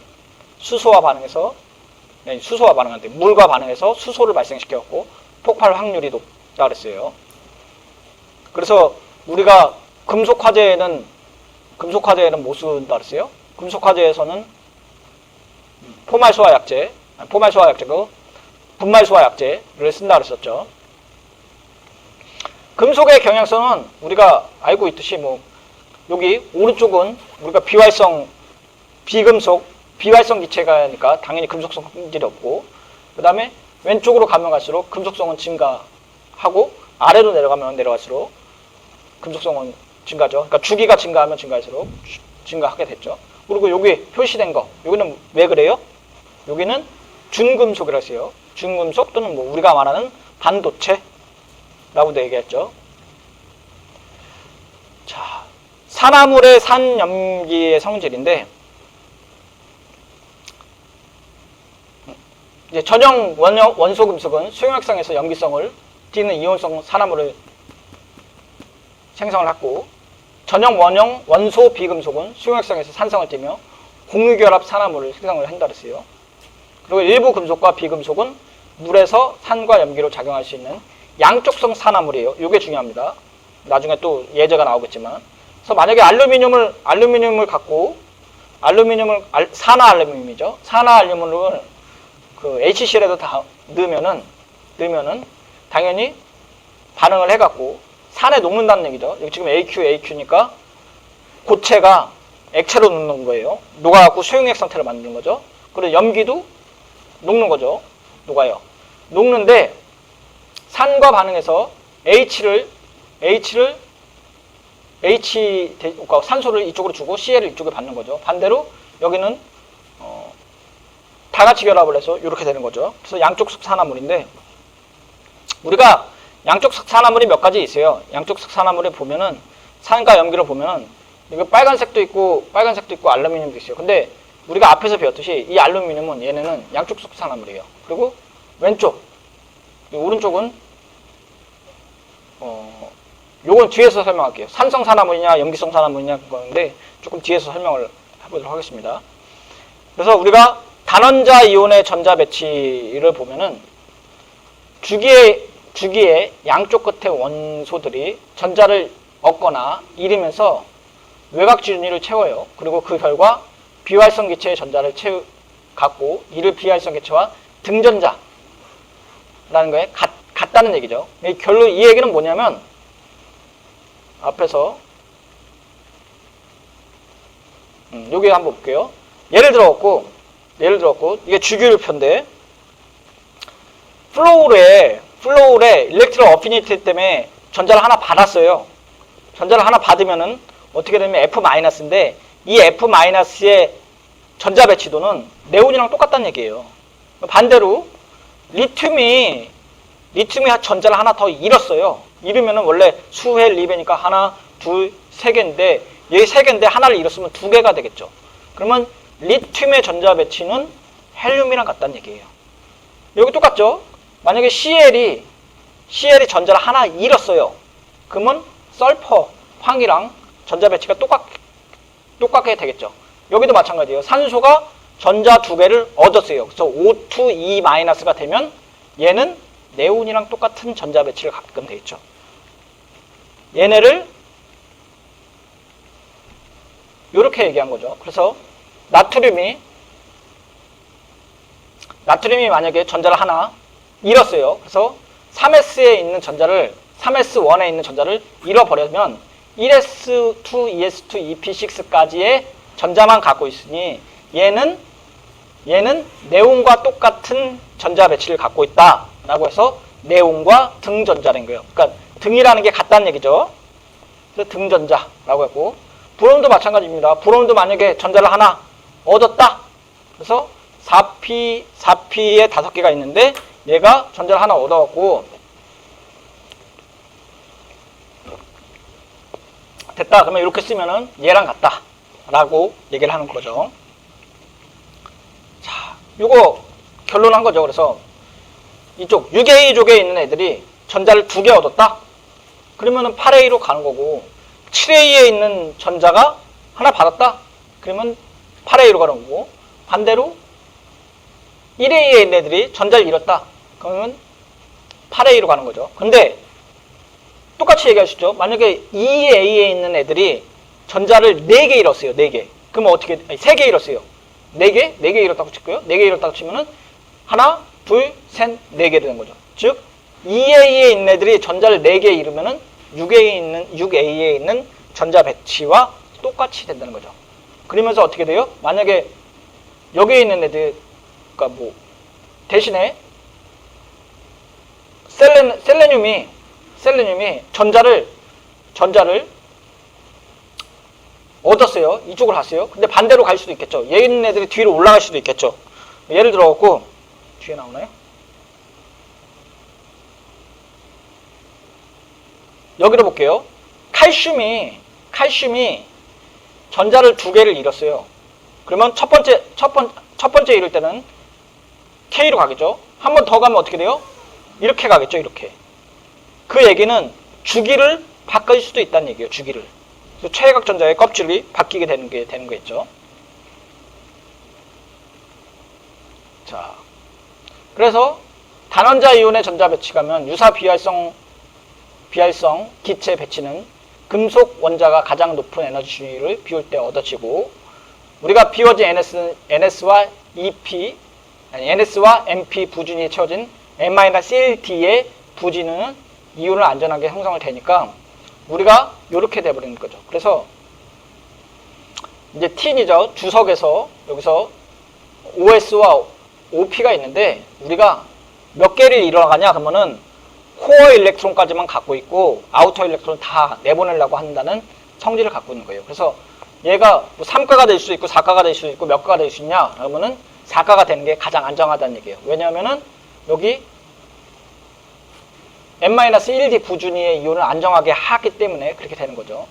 수소와 반응하는데 물과 반응해서 수소를 발생시켜갖고 폭발 확률이 높다 그랬어요. 그래서 우리가 금속 화재에는 뭐 쓴다 그랬어요? 금속 화재에서는 분말소화 약제를 쓴다 그랬었죠. 금속의 경향성은 우리가 알고 있듯이 여기 오른쪽은 우리가 비활성 기체가니까 당연히 금속성 성질이 없고 그 다음에 왼쪽으로 가면 갈수록 금속성은 증가하고 아래로 내려가면 내려갈수록 금속성은 증가죠. 그러니까 주기가 증가하면 증가할수록 증가하게 됐죠. 그리고 여기 표시된 거 여기는 왜 그래요? 여기는 준금속이라고 해요. 준금속 또는 우리가 말하는 반도체라고도 얘기했죠. 자, 산화물의 산염기의 성질인데 이제 전형 원소 금속은 수용액상에서 염기성을 띠는 이온성 산화물을 생성을 하고 전형 원소 비금속은 수용액상에서 산성을 띠며 공유결합 산화물을 생성을 한다 그랬어요. 그리고 일부 금속과 비금속은 물에서 산과 염기로 작용할 수 있는 양쪽성 산화물이에요. 이게 중요합니다. 나중에 또 예제가 나오겠지만. 그래서 만약에 알루미늄을 갖고 산화 알루미늄이죠. 산화 알루미늄을 HCl에다 다 넣으면은 당연히 반응을 해갖고 산에 녹는다는 얘기죠. 여기 지금 AQ니까 고체가 액체로 녹는 거예요. 녹아갖고 수용액 상태를 만드는 거죠. 그리고 염기도 녹는 거죠. 녹아요. 녹는데 산과 반응해서 산소를 이쪽으로 주고 Cl을 이쪽에 받는 거죠. 반대로 여기는 다 같이 결합을 해서 이렇게 되는 거죠. 그래서 양쪽석 산화물인데 우리가 양쪽석 산화물이 몇 가지 있어요. 양쪽석 산화물에 보면은 산과 염기를 보면은 이거 빨간색도 있고 알루미늄도 있어요. 근데 우리가 앞에서 배웠듯이 이 알루미늄은 얘네는 양쪽석 산화물이에요. 그리고 오른쪽은 요건 뒤에서 설명할게요. 산성 산화물이냐 염기성 산화물이냐 그거인데 조금 뒤에서 설명을 해보도록 하겠습니다. 그래서 우리가 단원자 이온의 전자 배치를 보면은 주기의 양쪽 끝의 원소들이 전자를 얻거나 이르면서 외곽 준위를 채워요. 그리고 그 결과 비활성 기체의 전자를 갖고 이를 비활성 기체와 등전자라는 거에 같다는 얘기죠. 결론 이 얘기는 뭐냐면 앞에서 여기 한번 볼게요. 예를 들었고 이게 주기율표인데 플로우에 일렉트로 어피니티 때문에 전자를 하나 받았어요. 전자를 하나 받으면은 어떻게 되면 F-인데 이 F-의 전자 배치도는 네온이랑 똑같다는 얘기예요. 반대로 리튬이 전자를 하나 더 잃었어요. 잃으면은 원래 수회 리베니까 하나, 둘, 세 개인데 여기 세 개인데 하나를 잃었으면 두 개가 되겠죠. 그러면 리튬의 전자 배치는 헬륨이랑 같다는 얘기예요. 여기 똑같죠? 만약에 CL이 전자를 하나 잃었어요. 그러면 설퍼, 황이랑 전자 배치가 똑같게 되겠죠. 여기도 마찬가지예요. 산소가 전자 두 개를 얻었어요. 그래서 O2E-가 되면 얘는 네온이랑 똑같은 전자 배치를 갖게끔 되겠죠. 얘네를 이렇게 얘기한 거죠. 그래서 나트륨이 만약에 전자를 하나 잃었어요. 그래서 3s에 있는 전자를 3s1에 있는 전자를 잃어버리면 1s2, 2s2, EP6까지의 전자만 갖고 있으니 얘는 네온과 똑같은 전자 배치를 갖고 있다라고 해서 네온과 등전자라는 거예요. 그러니까 등이라는 게 같다는 얘기죠. 그래서 등전자라고 했고 브롬도 마찬가지입니다. 브롬도 만약에 전자를 하나 얻었다. 그래서 4P에 5개가 있는데 얘가 전자를 하나 얻어갖고 됐다. 그러면 이렇게 쓰면은 얘랑 같다. 라고 얘기를 하는 거죠. 자, 요거 결론한 거죠. 그래서 이쪽 6A족에 있는 애들이 전자를 2개 얻었다. 그러면은 8A로 가는 거고 7A에 있는 전자가 하나 받았다. 그러면 8A로 가는 거고 반대로 1A에 있는 애들이 전자를 잃었다. 그러면 8A로 가는 거죠. 근데 똑같이 얘기할 수 있죠. 만약에 2A에 있는 애들이 전자를 4개 잃었어요. 4개. 그러면 어떻게, 3개 잃었어요. 4개? 4개 잃었다고 칠까요? 4개 잃었다고 치면은 하나, 둘, 셋, 4개 되는 거죠. 즉 2A에 있는 애들이 전자를 4개 잃으면은 6A에 있는 전자 배치와 똑같이 된다는 거죠. 그러면서 어떻게 돼요? 만약에 여기에 있는 애들, 그러니까 뭐 대신에 셀레늄이 전자를 얻었어요. 이쪽으로 갔어요. 근데 반대로 갈 수도 있겠죠. 얘네들이 뒤로 올라갈 수도 있겠죠. 예를 들어갖고 뒤에 나오나요? 여기로 볼게요. 칼슘이 전자를 2개를 잃었어요. 그러면 첫 번째 잃을 때는 K로 가겠죠. 한 번 더 가면 어떻게 돼요? 이렇게 가겠죠. 이렇게. 그 얘기는 주기를 바뀔 수도 있다는 얘기예요. 주기를. 그래서 최외곽 전자의 껍질이 바뀌게 되는 거겠죠. 자, 그래서 단원자 이온의 전자 배치가면 유사 비활성 기체 배치는 금속 원자가 가장 높은 에너지 준위를 비울 때 얻어지고 우리가 비워진 NS와 MP 부진이 채워진 N-1D의 부진은 이온을 안전하게 형성을 되니까 우리가 이렇게 돼버리는 거죠. 그래서 이제 T이죠. 주석에서 여기서 OS와 OP가 있는데 우리가 몇 개를 잃어가냐 그러면은 코어 일렉트론까지만 갖고 있고 아우터 일렉트론 다 내보내려고 한다는 성질을 갖고 있는 거예요. 그래서 얘가 뭐 3가가 될 수 있고 4가가 될 수 있고 몇 가가 될 수 있냐 그러면은 4가가 되는 게 가장 안정하다는 얘기예요. 왜냐하면은 여기 N-1D 부준위의 이온을 안정하게 하기 때문에 그렇게 되는 거죠.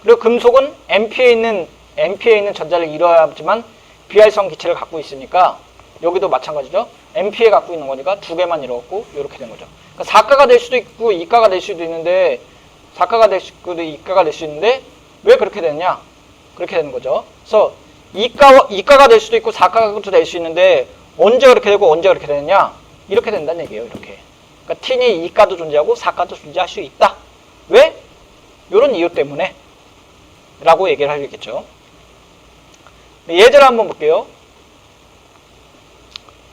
그리고 금속은 Np에 있는 전자를 잃어야지만 비활성 기체를 갖고 있으니까 여기도 마찬가지죠. Np에 갖고 있는 거니까 2개만 잃어갖고 이렇게 된 거죠. 그러니까 4가가 될 수도 있고 2가가 될 수도 있는데 4가가 될 수도 있고 2가가 될 수 있는데 왜 그렇게 되느냐? 그렇게 되는 거죠. 그래서 2가가 될 수도 있고 4가가 될 수 있는데 언제 그렇게 되고 언제 그렇게 되느냐? 이렇게 된다는 얘기예요. 이렇게. 그러니까 T니 2가도 존재하고 4가도 존재할 수 있다. 왜? 이런 이유 때문에 라고 얘기를 하겠죠. 예제를 한번 볼게요.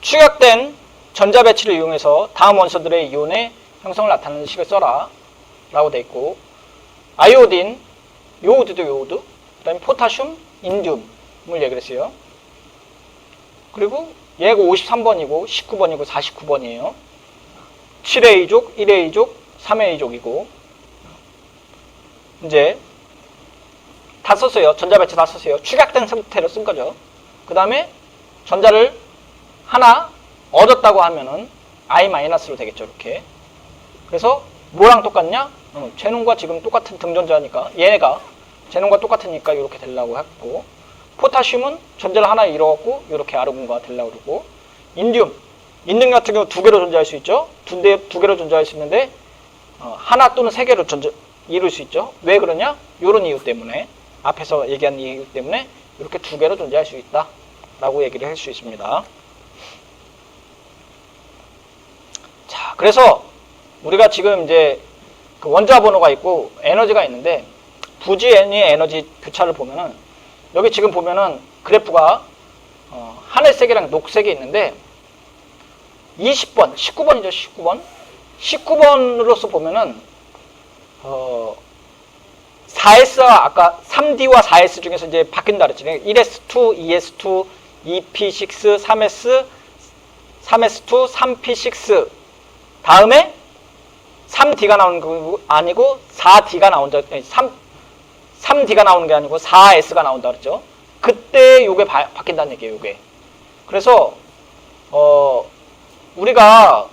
축약된 전자배치를 이용해서 다음 원소들의 이온의 형성을 나타내는 식을 써라 라고 돼 있고, 아이오딘, 요오드도 요오드, 그 다음에 포타슘, 인듐을 얘기를 했어요. 그리고 얘가 53번이고 19번이고 49번이에요. 7A족, 1A족, 3A족이고 이제 다 썼어요. 전자배치 다 썼어요. 축약된 상태로 쓴 거죠. 그 다음에 전자를 하나 얻었다고 하면은 I-로 되겠죠. 이렇게. 그래서 뭐랑 똑같냐? 제논과 지금 똑같은 등전자니까 얘가 제논과 똑같으니까 이렇게 되려고 했고, 포타슘은 전자를 하나 잃어갖고 이렇게 아르곤과 되려고 그러고, 인듐 같은 경우 두 개로 존재할 수 있죠. 두 개로 존재할 수 있는데 하나 또는 세 개로 이룰 수 있죠. 왜 그러냐? 이런 이유 때문에, 앞에서 얘기한 이유 때문에 이렇게 두 개로 존재할 수 있다 라고 얘기를 할 수 있습니다. 자, 그래서 우리가 지금 이제 그 원자 번호가 있고 에너지가 있는데, 부지 N의 에너지 교차를 보면은 여기 지금 보면은 그래프가 하늘색이랑 녹색이 있는데 20번, 19번이죠. 19번. 19번으로서 보면은 4S, 아까 3D와 4S 중에서 이제 바뀐다 그랬잖아요. 1S2, 2S2, 2P6, 3S, 3S2, 3P6. 다음에 3D가 나오는 거 아니고 4D가 나온다. 3D가 나오는 게 아니고 4S가 나온다 그랬죠. 그때 요게 바뀐다는 얘기예요, 요게. 그래서 우리가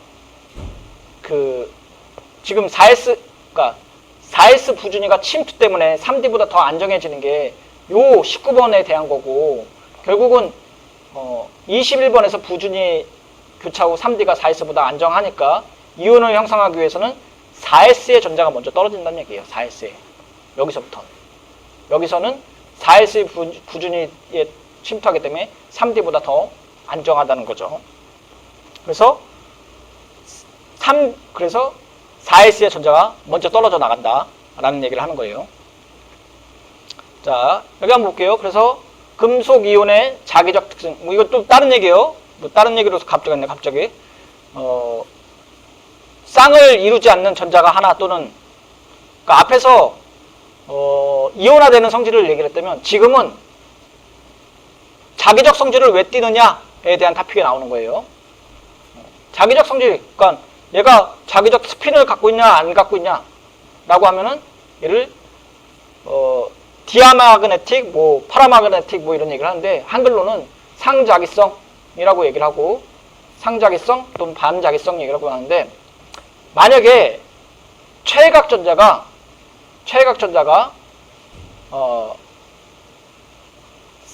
그 지금 4S, 그러니까 4S 부준위가 침투 때문에 3D보다 더 안정해지는 게 요 19번에 대한 거고, 결국은 21번에서 부준위 교차하고 3D가 4S보다 안정하니까 이온을 형성하기 위해서는 4S의 전자가 먼저 떨어진다는 얘기예요. 4S에. 여기서부터. 여기서는 4S의 부준위에 침투하기 때문에 3D보다 더 안정하다는 거죠. 그래서 4S의 전자가 먼저 떨어져 나간다 라는 얘기를 하는 거예요. 자, 여기 한번 볼게요. 그래서 금속 이온의 자기적 특성, 뭐 이거 또 다른 얘기예요. 뭐 다른 얘기로서 갑자기 쌍을 이루지 않는 전자가 하나 또는, 그러니까 앞에서 이온화되는 성질을 얘기를 했다면, 지금은 자기적 성질을 왜 띠느냐에 대한 토픽이 나오는 거예요. 자기적 성질, 그러니까 얘가 자기적 스핀을 갖고 있냐 안 갖고 있냐 라고 하면은 얘를 디아마그네틱, 뭐 파라마그네틱 뭐 이런 얘기를 하는데, 한글로는 상자기성이라고 얘기를 하고, 상자기성 또는 반자기성 얘기라고 하는데, 만약에 최외각 전자가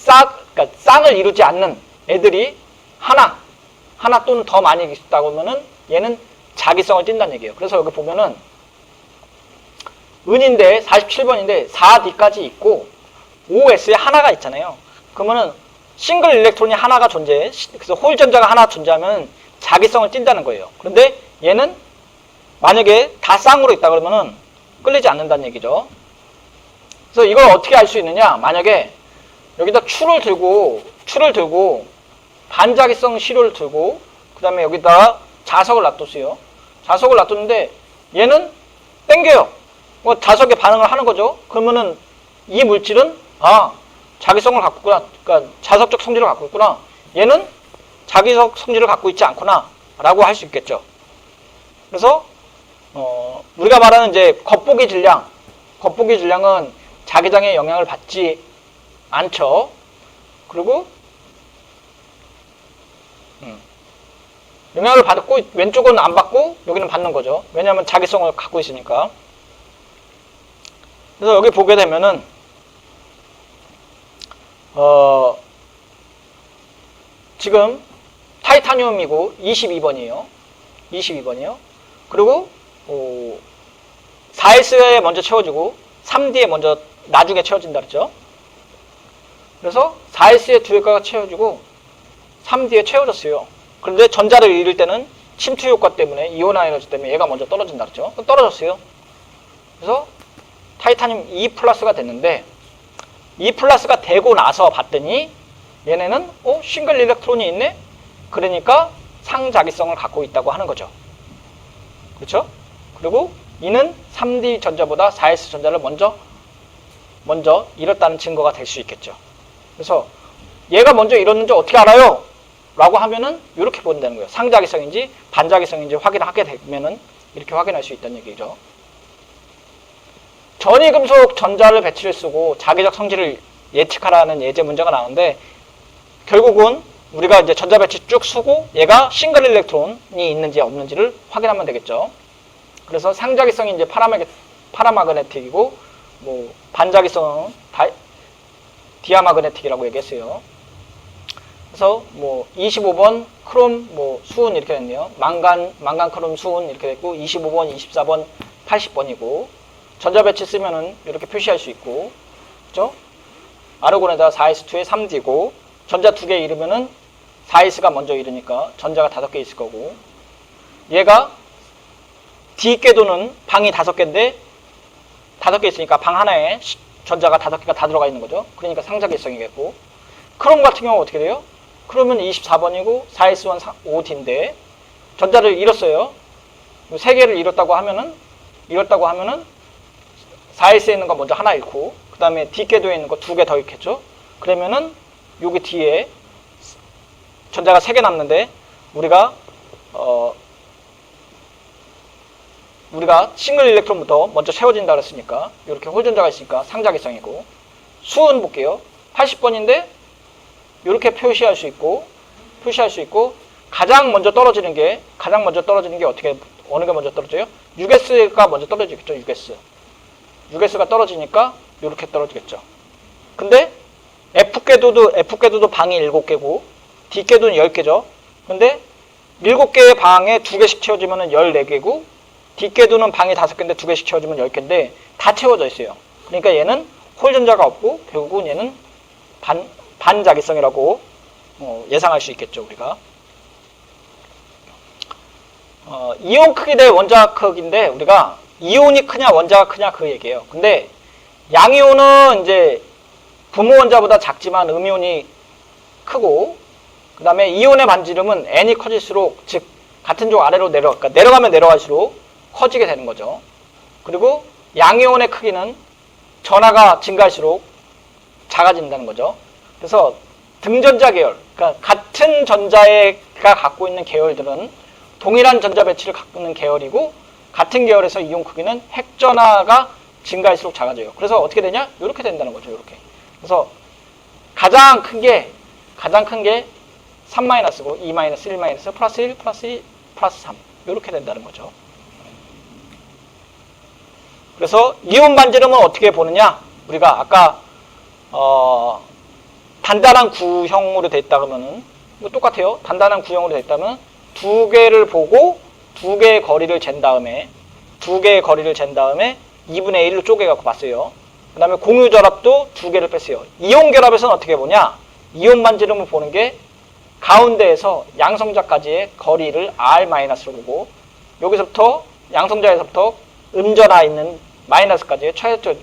그러니까 쌍을 이루지 않는 애들이 하나 또는 더 많이 있다고 하면은 얘는 자기성을 띈다는 얘기예요. 그래서 여기 보면은 은인데 47번인데 4D까지 있고 OS에 하나가 있잖아요. 그러면은 싱글 일렉트론이 하나가 존재해. 그래서 홀 전자가 하나 존재하면 자기성을 띈다는 거예요. 그런데 얘는 만약에 다 쌍으로 있다 그러면은 끌리지 않는다는 얘기죠. 그래서 이걸 어떻게 알 수 있느냐? 만약에 여기다 추를 들고 반자기성 시료를 들고 그 다음에 여기다 자석을 놔뒀어요. 자석을 놔뒀는데 얘는 땡겨요. 자석에 반응을 하는 거죠. 그러면은 이 물질은 자기성을 갖고 있구나. 그러니까 자석적 성질을 갖고 있구나. 얘는 자기적 성질을 갖고 있지 않구나 라고 할 수 있겠죠. 그래서 우리가 말하는 이제 겉보기 질량은 자기장에 영향을 받지 않죠. 그리고 영향을 받고 왼쪽은 안 받고 여기는 받는 거죠. 왜냐하면 자기성을 갖고 있으니까. 그래서 여기 보게 되면은 지금 타이타늄이고 22번이에요. 그리고 4S에 먼저 채워지고 3D에 먼저 나중에 채워진다 그랬죠. 그래서 4S에 두 개가 채워지고 3D에 채워졌어요. 그런데 전자를 잃을 때는 침투 효과 때문에, 이온화 에너지 때문에 얘가 먼저 떨어진다 그랬죠. 떨어졌어요. 그래서 타이타늄 2 플러스가 됐는데 2 플러스가 되고 나서 봤더니 얘네는 싱글 일렉트론이 있네? 그러니까 상자기성을 갖고 있다고 하는 거죠. 그렇죠? 그리고 이는 3D 전자보다 4S 전자를 먼저 잃었다는 증거가 될 수 있겠죠. 그래서 얘가 먼저 잃었는지 어떻게 알아요? 라고 하면은 이렇게 본다는 거예요. 상자기성인지 반자기성인지 확인하게 되면은 이렇게 확인할 수 있다는 얘기죠. 전이금속 전자를 배치를 쓰고 자기적 성질을 예측하라는 예제 문제가 나오는데 결국은 우리가 이제 전자 배치 쭉 쓰고 얘가 싱글 일렉트론이 있는지 없는지를 확인하면 되겠죠. 그래서 상자기성이 이제 파라마그네틱이고 뭐 반자기성은 디아마그네틱이라고 얘기했어요. 그래서 뭐 25번 크롬 뭐 수은 이렇게 됐네요. 망간 크롬 수은 이렇게 됐고 25번, 24번, 80번이고 전자 배치 쓰면은 이렇게 표시할 수 있고 그죠? 아르곤에다 4s2에 3d고 전자 2개 잃으면은 4s가 먼저 잃으니까 전자가 5개 있을 거고 얘가 D궤도는 방이 5개인데 5개 있으니까 방 하나에 전자가 5개가 다 들어가 있는 거죠. 그러니까 상자기성이겠고 크롬 같은 경우 어떻게 돼요? 크롬은 24번이고 4s1 5d인데 전자를 잃었어요. 3개를 잃었다고 하면은 4s에 있는 거 먼저 하나 잃고 그 다음에 D궤도에 있는 거 2개 더 잃겠죠. 그러면은 여기 뒤에 전자가 3개 남는데 우리가 싱글 일렉트론부터 먼저 채워진다 그랬으니까 이렇게 홀전자가 있으니까 상자기성이고 수은 볼게요. 80번인데 이렇게 표시할 수 있고 가장 먼저 떨어지는 게 어느 게 먼저 떨어져요? 6s가 먼저 떨어지겠죠. 6s가 떨어지니까 이렇게 떨어지겠죠. 근데 F궤도도 방이 7개고 D궤도는 10개죠. 근데 7개의 방에 2개씩 채워지면 14개고 D궤도는 방이 5개인데 2개씩 채워지면 10개인데 다 채워져 있어요. 그러니까 얘는 홀전자가 없고 결국은 얘는 반자기성이라고 예상할 수 있겠죠. 우리가 이온 크기 대 원자 크기인데 우리가 이온이 크냐 원자가 크냐 그 얘기예요. 근데 양이온은 이제 부모 원자보다 작지만 음이온이 크고 그 다음에 이온의 반지름은 n이 커질수록 즉 같은 쪽 아래로 내려가면 내려갈수록 커지게 되는 거죠. 그리고 양이온의 크기는 전하가 증가할수록 작아진다는 거죠. 그래서 등전자 계열, 그러니까 같은 전자가 갖고 있는 계열들은 동일한 전자 배치를 갖고 있는 계열이고 같은 계열에서 이온 크기는 핵전하가 증가할수록 작아져요. 그래서 어떻게 되냐? 이렇게 된다는 거죠. 이렇게. 그래서 가장 큰 게 3-고 2-, 1-, 플러스 1, 플러스 2, 플러스 3 이렇게 된다는 거죠. 그래서 이온 반지름은 어떻게 보느냐? 우리가 아까 단단한 구형으로 돼 있다 그러면은 이거 똑같아요. 단단한 구형으로 돼 있다면 2개를 보고 2개의 거리를 잰 다음에 2개의 거리를 잰 다음에 2분의 1로 쪼개 갖고 봤어요. 그 다음에 공유 결합도 2개를 뺐어요. 이온 결합에서는 어떻게 보냐? 이온 반지름을 보는 게 가운데에서 양성자까지의 거리를 R-로 보고 여기서부터 양성자에서부터 음전하 있는 마이너스까지의 최저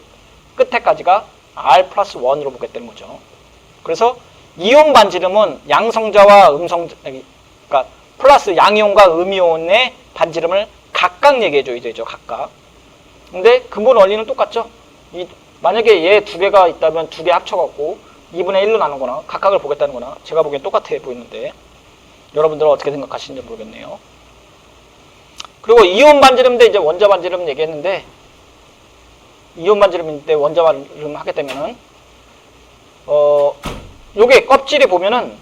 끝에까지가 R 플러스 1으로 보겠다는 거죠. 그래서 이온 반지름은 양성자와 그러니까 플러스 양이온과 음이온의 반지름을 각각 얘기해줘야 되죠. 각각. 근데 근본 원리는 똑같죠. 만약에 얘 2개가 있다면 2개 합쳐갖고 2분의 1로 나누거나 각각을 보겠다는 거나 제가 보기엔 똑같아 보이는데 여러분들은 어떻게 생각하시는지 모르겠네요. 그리고 이온 반지름 대 이제 원자 반지름 얘기했는데 이온 반지름인데 원자 반지름 하게 되면은 요게 껍질에 보면은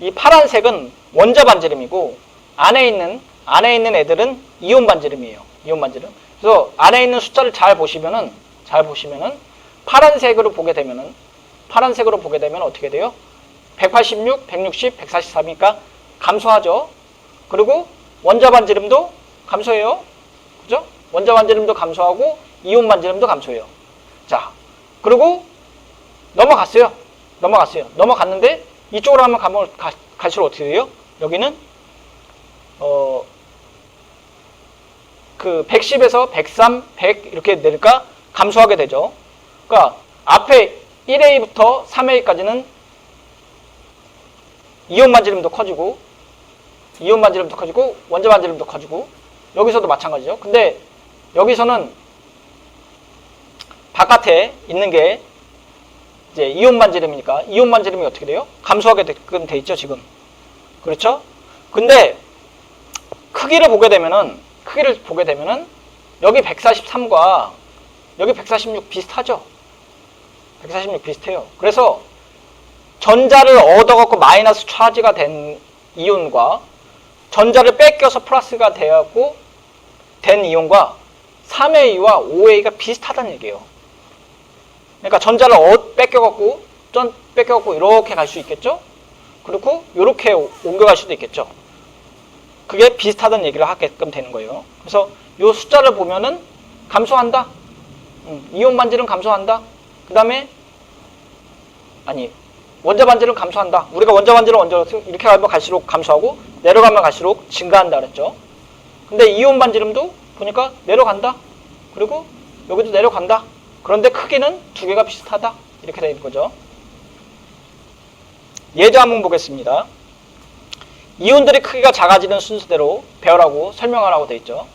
이 파란색은 원자 반지름이고 안에 있는 애들은 이온 반지름이에요. 이온 반지름. 그래서 안에 있는 숫자를 잘 보시면은 파란색으로 보게 되면 어떻게 돼요? 186, 160, 143이니까 감소하죠. 그리고 원자 반지름도 감소해요. 그죠? 원자 반지름도 감소하고 이온 반지름도 감소해요. 자, 그리고 넘어갔어요. 넘어갔는데 이쪽으로 한번 갈수록 어떻게 돼요? 여기는 그 110에서 103, 100 이렇게 내니까 감소하게 되죠. 그러니까 앞에 1A부터 3A까지는 이온 반지름도 커지고 이온 반지름도 커지고 원자 반지름도 커지고 여기서도 마찬가지죠. 근데 여기서는 바깥에 있는 게 이제 이온 반지름이니까 이온 반지름이 어떻게 돼요? 감소하게 돼 있죠, 지금. 그렇죠? 근데 크기를 보게 되면은 여기 143과 여기 146 비슷하죠? 146 비슷해요. 그래서 전자를 얻어갖고 마이너스 차지가 된 이온과 전자를 뺏겨서 플러스가 되었고 된 이온과 3A와 5A가 비슷하다는 얘기예요. 그러니까 전자를 뺏겨갖고 이렇게 갈 수 있겠죠? 그리고 이렇게 옮겨갈 수도 있겠죠. 그게 비슷하다는 얘기를 하게끔 되는 거예요. 그래서 이 숫자를 보면은 감소한다. 이온 반지름 감소한다. 그 다음에 원자 반지름 감소한다. 우리가 원자 반지름 이렇게 가면 갈수록 감소하고 내려가면 갈수록 증가한다 그랬죠. 근데 이온 반지름도 보니까 내려간다. 그리고 여기도 내려간다. 그런데 크기는 두 개가 비슷하다. 이렇게 되는 거죠. 예제 한번 보겠습니다. 이온들의 크기가 작아지는 순서대로 배열하고 설명하라고 되어 있죠.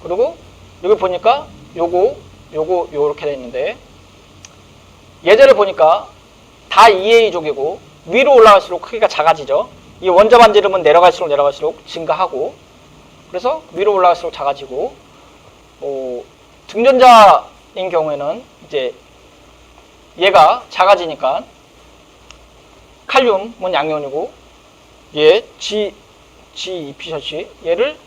그리고 여기 보니까 요거 요렇게 되어 있는데 예제를 보니까 다 2A족이고 위로 올라갈수록 크기가 작아지죠. 이 원자 반지름은 내려갈수록 증가하고 그래서 위로 올라갈수록 작아지고 등전자인 경우에는 이제 얘가 작아지니까 칼륨은 양이온이고 얘 G2P 얘를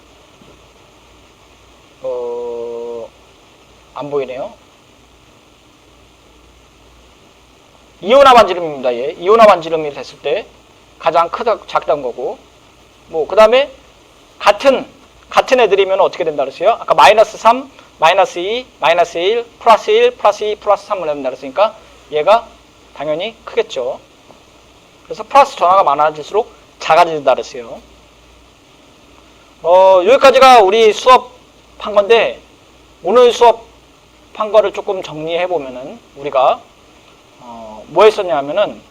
안 보이네요. 이온화 반지름입니다. 얘 이온화 반지름이 됐을 때 가장 작다는 거고 그 다음에 같은 애들이면 어떻게 된다 그랬어요? 아까 마이너스 3, 마이너스 2, 마이너스 1, 플러스 1, 플러스 2, 플러스 3을 된다 그랬으니까 얘가 당연히 크겠죠. 그래서 플러스 전화가 많아질수록 작아진다 그랬어요. 여기까지가 우리 수업한 건데 오늘 수업한 거를 조금 정리해 보면은 우리가 뭐 했었냐 하면은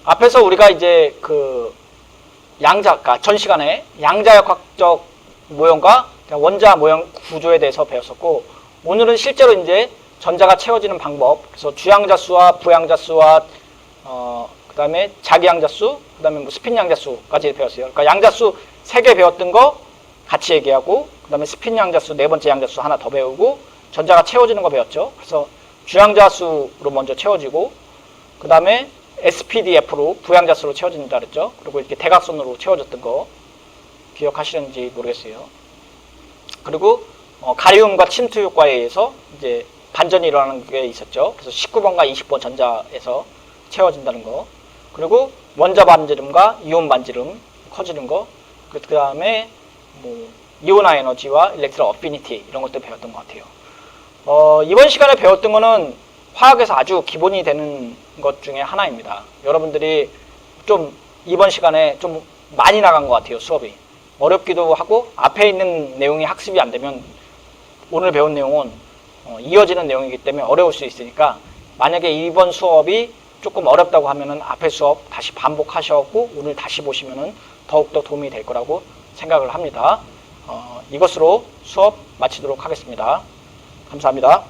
앞에서 우리가 이제 그 전 시간에 양자역학적 모형과 원자 모형 구조에 대해서 배웠었고 오늘은 실제로 이제 전자가 채워지는 방법 그래서 주양자수와 부양자수와 그 다음에 자기양자수 그 다음에 스핀 양자수까지 배웠어요. 그러니까 양자수 3개 배웠던 거 같이 얘기하고 그 다음에 스핀 양자수 4번째 양자수 하나 더 배우고 전자가 채워지는 거 배웠죠. 그래서 주양자수로 먼저 채워지고 그 다음에 SPDF로 부양자수로 채워진다 그랬죠. 그리고 이렇게 대각선으로 채워졌던 거 기억하시는지 모르겠어요. 그리고 가리움과 침투 효과에 의해서 이제 반전이 일어나는 게 있었죠. 그래서 19번과 20번 전자에서 채워진다는 거. 그리고 원자 반지름과 이온 반지름 커지는 거. 그 다음에 이온화 에너지와 일렉트론 어피니티 이런 것들 배웠던 것 같아요. 이번 시간에 배웠던 거는 화학에서 아주 기본이 되는 것 중에 하나입니다. 여러분들이 좀 이번 시간에 좀 많이 나간 것 같아요. 수업이. 어렵기도 하고 앞에 있는 내용이 학습이 안 되면 오늘 배운 내용은 이어지는 내용이기 때문에 어려울 수 있으니까 만약에 이번 수업이 조금 어렵다고 하면은 앞에 수업 다시 반복하셔고 오늘 다시 보시면은 더욱더 도움이 될 거라고 생각을 합니다. 이것으로 수업 마치도록 하겠습니다. 감사합니다.